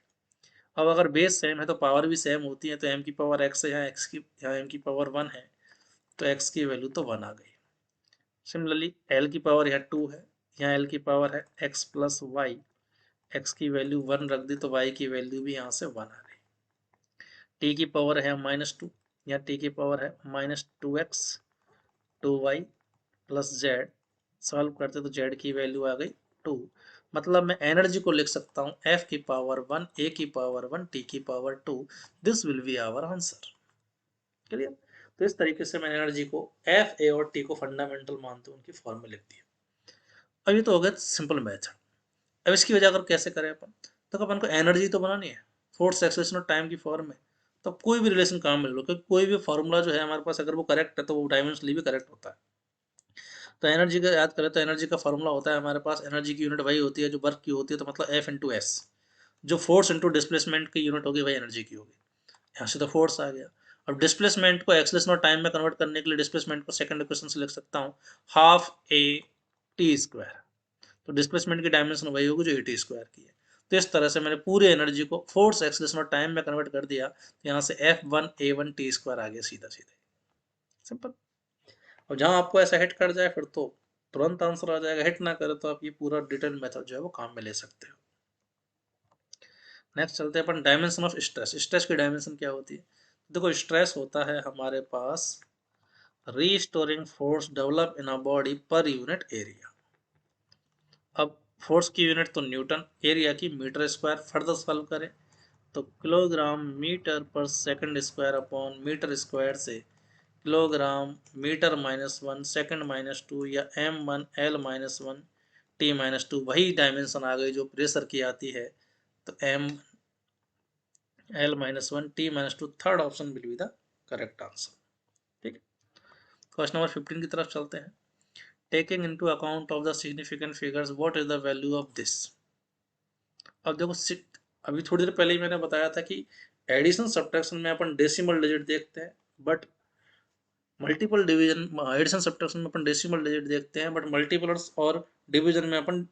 Speaker 1: अब अगर बेस सेम है तो पावर भी सेम होती है, तो m की पावर x है, यहाँ x की, यहाँ m की पावर 1 है, तो x की वैल्यू तो 1 आ गई। सिमिलरली l की पावर यहाँ 2 है, यहाँ l की पावर है x प्लस वाई, x की वैल्यू 1 रख दी तो y की वैल्यू भी यहाँ से 1 आ गई। t की पावर है -2, यहाँ t की पावर है -2x 2y plus Z, solve करते तो जेड की वैल्यू आ गई 2। मतलब मैं एनर्जी को लिख सकता हूँ f की पावर 1, a की पावर 1, t की power 2। This will be our answer. Clear. तो इस तरीके से मैंने एनर्जी को f, a और t को फंडामेंटल मानते हुए उनकी फॉर्म में लिख दिया। अब ये तो हो गया सिंपल मेथड। अब इसकी वजह अगर कैसे करें अपन, तो अपन को एनर्जी तो बनानी है फोर्स, एक्सेलरेशन और टाइम की फॉर्म में। तो कोई भी रिलेशन काम में लो, क्योंकि कोई भी फॉर्मूला जो है हमारे पास अगर वो करेक्ट है तो वो डायमेंशनली भी करेक्ट होता है। तो एनर्जी का याद करें तो एनर्जी का फॉर्मूला होता है हमारे पास, एनर्जी की यूनिट वही होती है जो वर्क की होती है, तो मतलब F इंटू एस। जो फोर्स इंटू डिस्प्लेसमेंट की यूनिट होगी वही एनर्जी की होगी। यहाँ से तो फोर्स आ गया। अब डिस्प्लेसमेंट को एक्सेलरेशन और टाइम में कन्वर्ट करने के लिए डिस्प्लेसमेंट को सेकंड इक्वेशन से लिख सकता हूँ ½ a t स्क्वायर। तो डिस्प्लेसमेंट की डायमेंशन वही होगी जो a t स्क्वायर की है। तो इस तरह से मैंने पूरी एनर्जी को फोर्स, एक्सेलरेशन और टाइम में कन्वर्ट कर दिया। तो यहाँ से F1A1T² आ गया सीधा सीधा, सिंपल। और जहाँ आपको ऐसा हिट कर जाए फिर तो तुरंत आंसर आ जाएगा, हिट ना करे तो आप ये पूरा डिटेल मेथड जो है वो काम में ले सकते हो। नेक्स्ट चलते हैं अपन डायमेंशन ऑफ स्ट्रेस। स्ट्रेस की डायमेंशन क्या होती है? देखो, स्ट्रेस होता है हमारे पास restoring force develop in a body per unit area. अब फोर्स की यूनिट तो न्यूटन, एरिया की मीटर स्क्वायर। फर्दर सॉल्व करें तो किलोग्राम मीटर पर second square upon metre square से किलोग्राम मीटर -1 सेकंड -2 या M1L-1 T-2 वही डायमेंशन आ गई जो प्रेशर की आती है। तो M1L-1 T-2 third option will be the correct answer. ठीक है, क्वेश्चन नंबर 15 की तरफ चलते हैं। Taking into account of the significant figures what is the value of this. अब देखो, अभी थोड़ी देर पहले ही मैंने बताया था कि एडिशन सब्ट्रैक्शन में अपन डेसिमल डिजिट देखते हैं, but multiple division, addition subtraction में अपन डेसिमल डिजिट देखते हैं, बट मल्टीपल्स और डिवीजन में अपन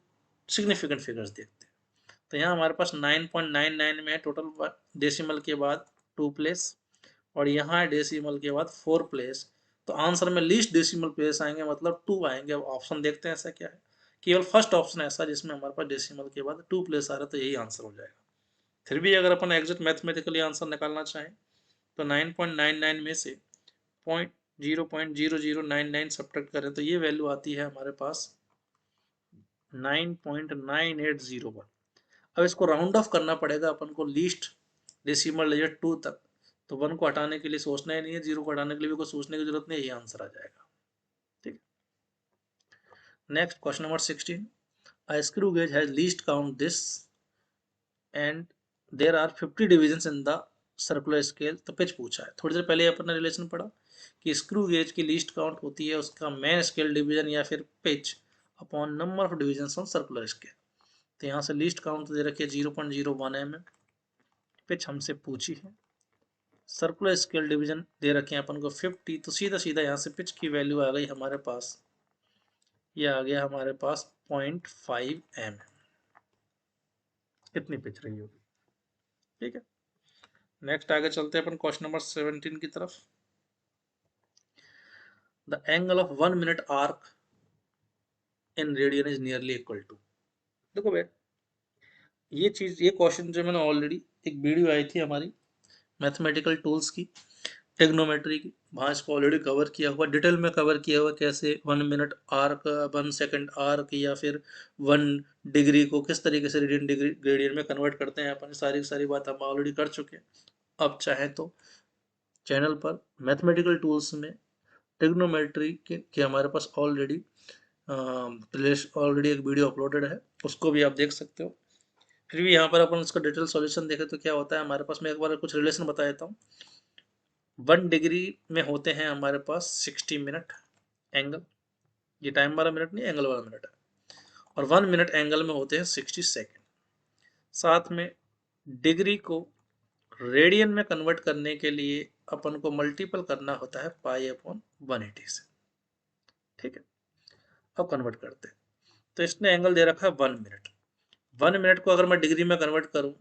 Speaker 1: सिग्निफिकेंट फिगर्स देखते हैं। तो यहाँ हमारे पास 9.99 में है टोटल डेसिमल के बाद 2 प्लेस, और यहाँ है डेसिमल के बाद 4 प्लेस। तो आंसर में लीस्ट डेसिमल प्लेस आएंगे, मतलब 2 आएंगे। अब ऑप्शन देखते हैं ऐसा क्या है। केवल फर्स्ट ऑप्शन ऐसा जिसमें हमारे पास डेसिमल के बाद 2 प्लेस आ रहा है, तो यही आंसर हो जाएगा। फिर भी अगर अपन एग्जैक्ट मैथमेटिकली आंसर निकालना चाहें तो 9.99 में से 0.0099 सब्ट्रैक्ट करें तो ये वैल्यू आती है हमारे पास 9.9801। अब इसको राउंड ऑफ करना पड़ेगा अपन को लीस्ट डेसिमल डिजिट 2 तक। तो 1 को हटाने के लिए सोचना ही नहीं है, 0 को हटाने के लिए भी कोई सोचने की जरूरत नहीं है, ये आंसर आ जाएगा। ठीक। Next question number 16। A screw gauge has least count this and there are 50 divisions in the circular scale. तो पिच पूछा है। थोड़ी देर पहले अपन ने रिलेशन पढ़ा कि स्क्रू गेज की लीस्ट काउंट होती है उसका मेन स्केल डिवीजन या फिर pitch upon number of divisions on circular scale. तो यहाँ से लीस्ट काउंट दे रखी है 0.01 mm, पिच हमसे पूछी है, सर्कुलर स्केल डिवीजन दे रखे हैं अपन को 50। तो सीधा सीधा यहाँ से पिच की वैल्यू आ गई हमारे पास, ये आ गया हमारे पास 0.5 mm, इतनी पिच रही होगी। ठीक है, नेक्स्ट आगे चलते हैं अपन क्वेश्चन नंबर 17 की तरफ। The angle of 1 minute arc in radian is nearly equal to. देखो बेट, ये चीज, ये क्वेश्चन जो मैंने ऑलरेडी एक वीडियो आई थी हमारी मैथमेटिकल टूल्स की, ट्रिग्नोमेट्री की, वहाँ इसको ऑलरेडी कवर किया हुआ, डिटेल में कवर किया हुआ, कैसे 1 मिनट आर्क, 1 सेकंड आर्क या फिर 1 डिग्री को किस तरीके से रेडियन डिग्री ग्रेडियन में कन्वर्ट करते हैं अपन, सारी सारी बात हम ऑलरेडी कर चुके हैं। अब चाहे तो चैनल पर मैथमेटिकल टूल्स में ट्रिग्नोमेट्री के हमारे पास ऑलरेडी ऑलरेडी एक वीडियो अपलोडेड है, उसको भी आप देख सकते हो। फिर भी यहाँ पर अपन उसका डिटेल सॉल्यूशन देखें तो क्या होता है हमारे पास, मैं एक बार कुछ रिलेशन बता देता हूँ। 1 डिग्री में होते हैं हमारे पास 60 मिनट एंगल, ये टाइम वाला मिनट नहीं, एंगल वाला मिनट है। और 1 मिनट एंगल में होते हैं 60 सेकेंड। साथ में डिग्री को रेडियन में कन्वर्ट करने के लिए अपन को मल्टीपल करना होता है π/180 से। ठीक है, अब कन्वर्ट करते हैं। तो इसने एंगल दे रखा है 1 मिनट। 1 मिनट को अगर मैं डिग्री में कन्वर्ट करूं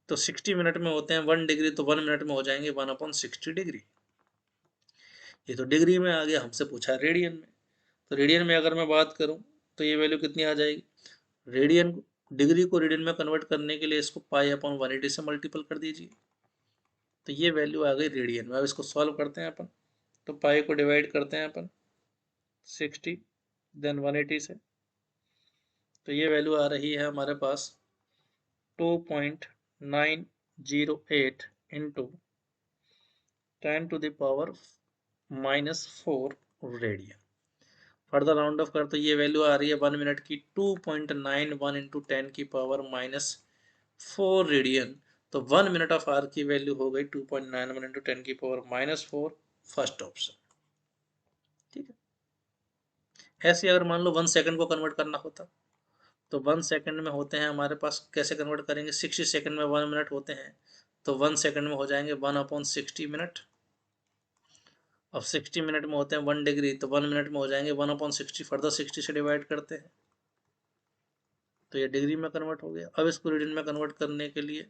Speaker 1: तो 60 मिनट में होते हैं 1 डिग्री, तो 1 मिनट में हो जाएंगे 1/60 डिग्री। ये तो डिग्री में आ गया, हमसे पूछा रेडियन में। तो रेडियन में अगर मैं बात करूं तो ये वैल्यू कितनी आ जाएगी, रेडियन, डिग्री को रेडियन में कन्वर्ट करने के लिए इसको π/180 से मल्टीपल कर दीजिए, तो ये वैल्यू आ गई रेडियन में। अब इसको सॉल्व करते हैं अपन, तो पाई को डिवाइड करते हैं अपन 60 देन 180 से, तो ये वैल्यू आ रही है हमारे पास 2.908 into 10⁻⁻⁴ radian. Further round of कर तो ये वैल्यू आ रही है 1 मिनट की 2.91 इंटू 10⁻⁻⁴ रेडियन। तो 1 मिनट ऑफ आर की वैल्यू हो गई 2.91 इंटू 10⁻⁻⁴, फर्स्ट ऑप्शन। ठीक है, ऐसे अगर मान लो 1 सेकंड को कन्वर्ट करना होता तो 1 सेकंड में होते हैं हमारे पास, कैसे कन्वर्ट करेंगे, 60 सेकंड में 1 मिनट होते हैं, तो 1 सेकंड में हो जाएंगे 1/60 मिनट। अब 60 मिनट में होते हैं 1 डिग्री, तो 1 मिनट में हो जाएंगे 1/60। फर्दर 60 से डिवाइड करते हैं तो ये डिग्री में कन्वर्ट हो गया। अब इसको रेडियन में कन्वर्ट करने के लिए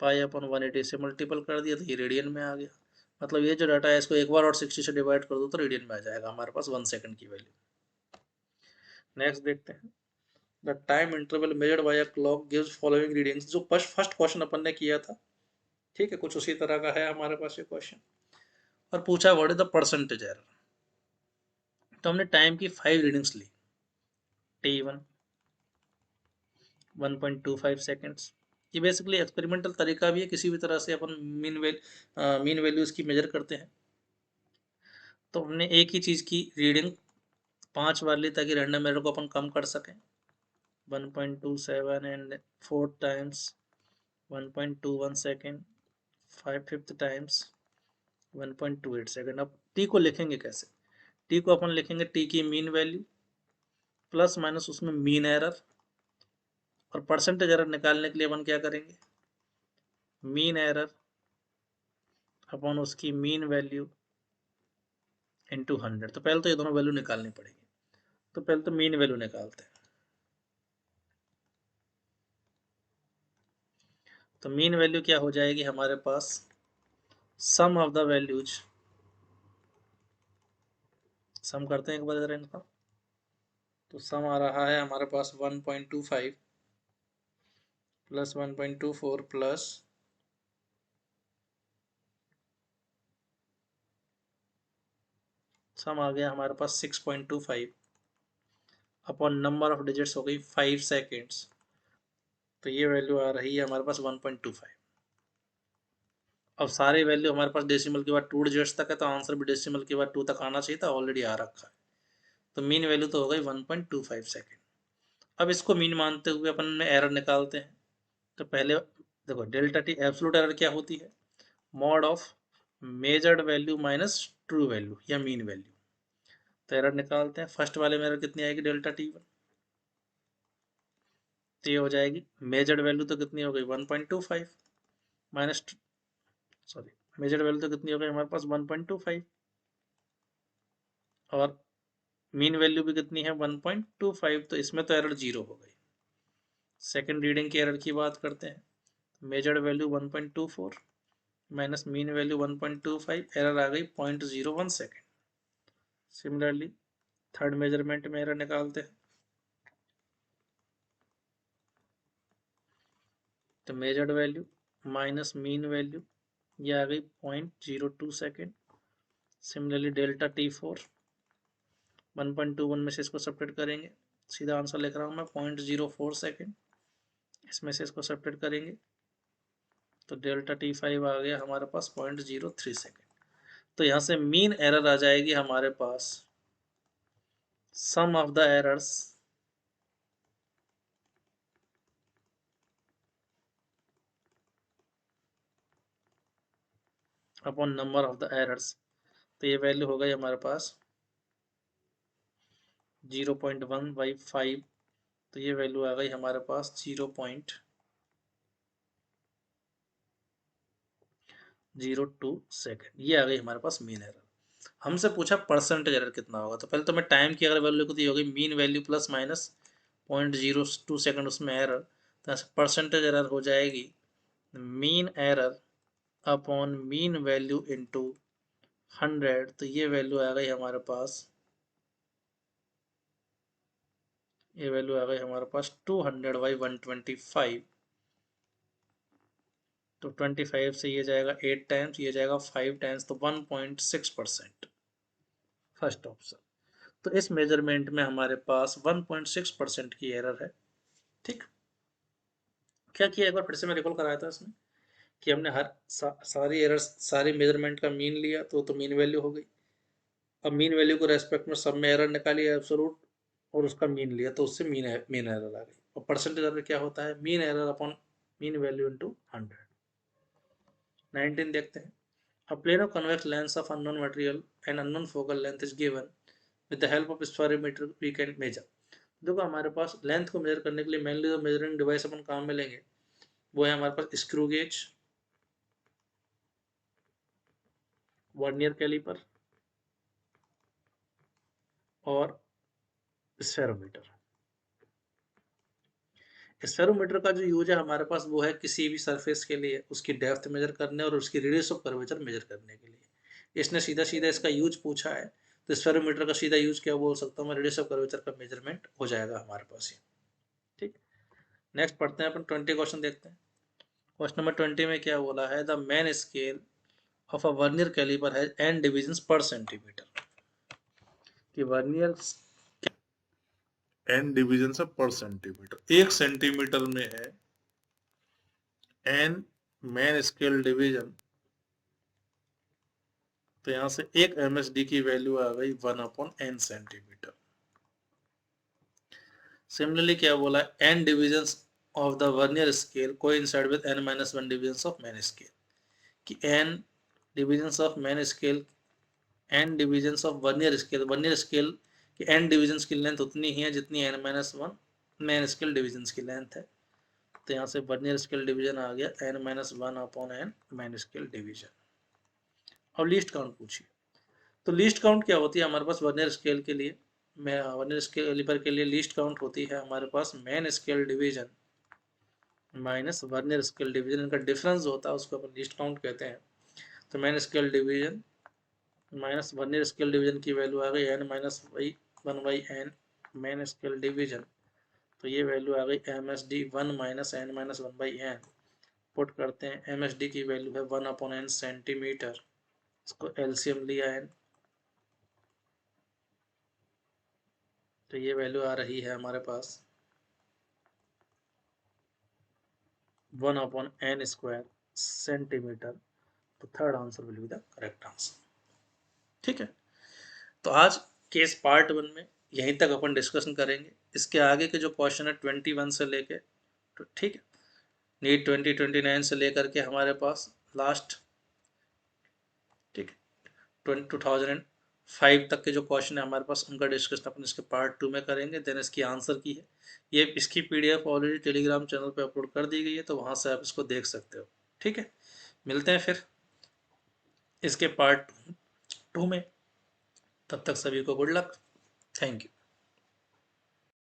Speaker 1: पाई अपन 180 से मल्टीपल कर दिया तो ये रेडियन में आ गया। मतलब ये जो डाटा है इसको एक बार और 60 से डिवाइड कर दो तो रेडियन में आ जाएगा हमारे पास 1 सेकंड की वैल्यू। नेक्स्ट देखते हैं, the time interval measured by a clock gives following readings. जो फर्स्ट क्वेश्चन अपन ने किया था, ठीक है, कुछ उसी तरह का है हमारे पास ये क्वेश्चन, और पूछा what is the percentage error. तो हमने टाइम की 5 रीडिंग्स ली, T1 1.25 सेकेंड्स। ये बेसिकली एक्सपेरिमेंटल तरीका भी है, किसी भी तरह से अपन मीन वैल्यूज की मेजर करते हैं। तो हमने एक ही चीज़ की रीडिंग 5 बार ली ताकि रैंडम एरर को अपन कम कर सकें। 1.27 and 4 times 1.21 second, 5th times 1.28 second. अब टी को लिखेंगे कैसे? टी को अपन लिखेंगे टी की मीन वैल्यू प्लस माइनस उसमें मीन एरर, और परसेंटेज एरर निकालने के लिए अपन क्या करेंगे, मीन एरर अपन उसकी मीन वैल्यू इंटू 100। तो पहले तो ये दोनों वैल्यू निकालनी पड़ेगी। तो पहले तो मीन वैल्यू निकालते हैं। तो मीन वैल्यू क्या हो जाएगी हमारे पास, सम ऑफ द वैल्यूज, सम करते हैं एक बार जरा इनका। तो सम आ रहा है हमारे पास 1.25 प्लस 1.24 प्लस सम आ गया हमारे पास 6.25 अपॉन नंबर ऑफ डिजिट्स हो गई 5 सेकेंड्स। तो ये वैल्यू आ रही है हमारे पास 1.25। अब सारे वैल्यू हमारे पास डेसिमल के बाद 2 डिजिट्स तक है, तो आंसर भी डेसिमल के बाद 2 तक आना चाहिए था, ऑलरेडी आ रखा है। तो मीन वैल्यू तो हो गई 1.25 सेकेंड। अब इसको मीन मानते हुए अपन में एरर निकालते हैं। तो पहले देखो डेल्टा टी एब्सोल्यूट एरर क्या होती है, mod of measured value minus true value या मीन वैल्यू। तो एरर निकालते हैं, फर्स्ट वाले में एरर कितनी आएगी, डेल्टा T1। तो ये हो जाएगी मेजर्ड वैल्यू तो कितनी हो गई 1.25 माइनस, सॉरी, मेजर्ड वैल्यू तो कितनी हो गई हमारे पास 1.25, और मीन वैल्यू भी कितनी है 1.25। तो इसमें तो एरर जीरो हो गई। सेकंड रीडिंग की एरर की बात करते हैं, measured value 1.24 minus mean value 1.25, error आ गई 0.01 सेकेंड। सिमिलरली थर्ड मेजरमेंट में एरर निकालते हैं। तो measured value minus mean value, ये आ गई 0.02 सेकेंड। सिमिलरली डेल्टा T4 1.21 में से इसको सब्ट्रैक्ट करेंगे, सीधा आंसर लिख रहा हूँ मैं 0.04 सेकेंड। इसमें से इसको सब्ट्रैक्ट करेंगे तो डेल्टा T5 आ गया हमारे पास 0.03 सेकेंड। तो यहाँ से मीन एरर आ जाएगी हमारे पास sum of the errors upon number of the errors. तो ये वैल्यू हो गई हमारे पास 0.1/5। तो ये वैल्यू आ गई हमारे पास 0.02 सेकेंड। ये आ गई हमारे पास मीन एरर। हमसे पूछा परसेंटेज एरर कितना होगा। तो पहले तो मैं टाइम की अगर वैल्यू कितनी होगी, mean value plus minus 0.02 second उसमें एरर, तो परसेंटेज एरर हो जाएगी mean error upon mean value into 100। तो ये वैल्यू आ गई हमारे पास, ये वैल्यू आ गई हमारे पास 200/125। तो 25 से ये जाएगा 8 टाइम्स, ये जाएगा 5 टाइम्स, तो 1.6%। First option. तो इस मेजरमेंट में हमारे पास 1.6% की एरर है। ठीक, क्या किया एक बार फिर से मैं रिकॉल कराया था इसमें कि हमने हर सारी एरर्स, सारी मेजरमेंट का मीन लिया तो मीन वैल्यू हो गई। अब मीन वैल्यू को रेस्पेक्ट में सब में एरर निकाली एब्सोल्यूट, और उसका मीन लिया तो उससे मीन एरर आ गई। और परसेंटेज एरर क्या होता है, mean error upon mean value into 100। 19 देखते हैं, a plane of convex lens of unknown material and unknown focal length is given with the help of spherometer we can measure। देखो हमारे पास लेंथ को मेजर करने के लिए मेनली जो मेजरिंग डिवाइस अपन काम में लेंगे वो है हमारे पास स्क्रू गेज, वर्नियर कैलिपर और स्फेरोमीटर। स्फेरोमीटर का जो यूज है हमारे पास वो है किसी भी सरफेस के लिए उसकी डेप्थ मेजर करने और उसकी रेडियस ऑफ कर्वेचर मेजर करने के लिए। इसने सीधा सीधा इसका यूज पूछा है, तो स्फेरोमीटर का सीधा यूज क्या बोल सकता हूँ मैं, रेडियस ऑफ कर्वेचर का मेजरमेंट हो जाएगा हमारे पास ये। ठीक, नेक्स्ट पढ़ते हैं अपन 20 क्वेश्चन देखते हैं। क्वेश्चन नंबर 20 में क्या बोला है, the main scale of a vernier calliper has n divisions per centimetre, कि वर्नियर
Speaker 2: n डिवीजन से पर सेंटीमीटर, 1 सेंटीमीटर में है n मेन स्केल डिवीजन, तो यहां से एक MSD की वैल्यू आ गई 1/n सेंटीमीटर। सिमिलरली क्या बोला है, n divisions of the vernier scale coincide with n-1 divisions of main scale, कि n divisions of main scale, n divisions of vernier scale की n डिविजन्स की लेंथ उतनी ही है जितनी n-1 मेन स्केल डिविजन्स की लेंथ है। तो यहाँ से वर्नियर स्केल डिवीजन आ गया n-1/n मेन स्केल डिवीजन। अब लीस्ट काउंट पूछिए, तो लीस्ट काउंट क्या होती है हमारे पास वर्नियर स्केल के लिए, वर्नियर स्केल कैलिपर के लिए लीस्ट काउंट होती है हमारे पास main scale division minus vernier scale division, इनका डिफरेंस होता है उसको अपन लीस्ट काउंट कहते हैं। तो main scale division minus vernier scale division की वैल्यू आ गई n-1/n मेन स्केल डिवीजन, तो ये वैल्यू आ गई MSD 1 माइनस n-1/n। पुट करते हैं, MSD की वैल्यू है 1/n सेंटीमीटर, इसको एलसीएम लिया है तो ये वैल्यू आ रही है हमारे पास 1/n² सेंटीमीटर। तो third answer will be the correct answer. ठीक है, तो आज केस पार्ट 1 में यहीं तक अपन डिस्कशन करेंगे। इसके आगे के जो क्वेश्चन है 21 से लेके, तो ठीक है, नीट 2029 से लेकर के हमारे पास लास्ट, ठीक है, 2005 तक के जो क्वेश्चन है हमारे पास उनका डिस्कशन अपन इसके पार्ट 2 में करेंगे। देन इसकी आंसर की है, ये इसकी PDF ऑलरेडी टेलीग्राम चैनल पे अपलोड कर दी गई है, तो वहाँ से आप इसको देख सकते हो। ठीक है, मिलते हैं फिर इसके पार्ट 2 में, तब तक सभी को गुड लक, थैंक यू।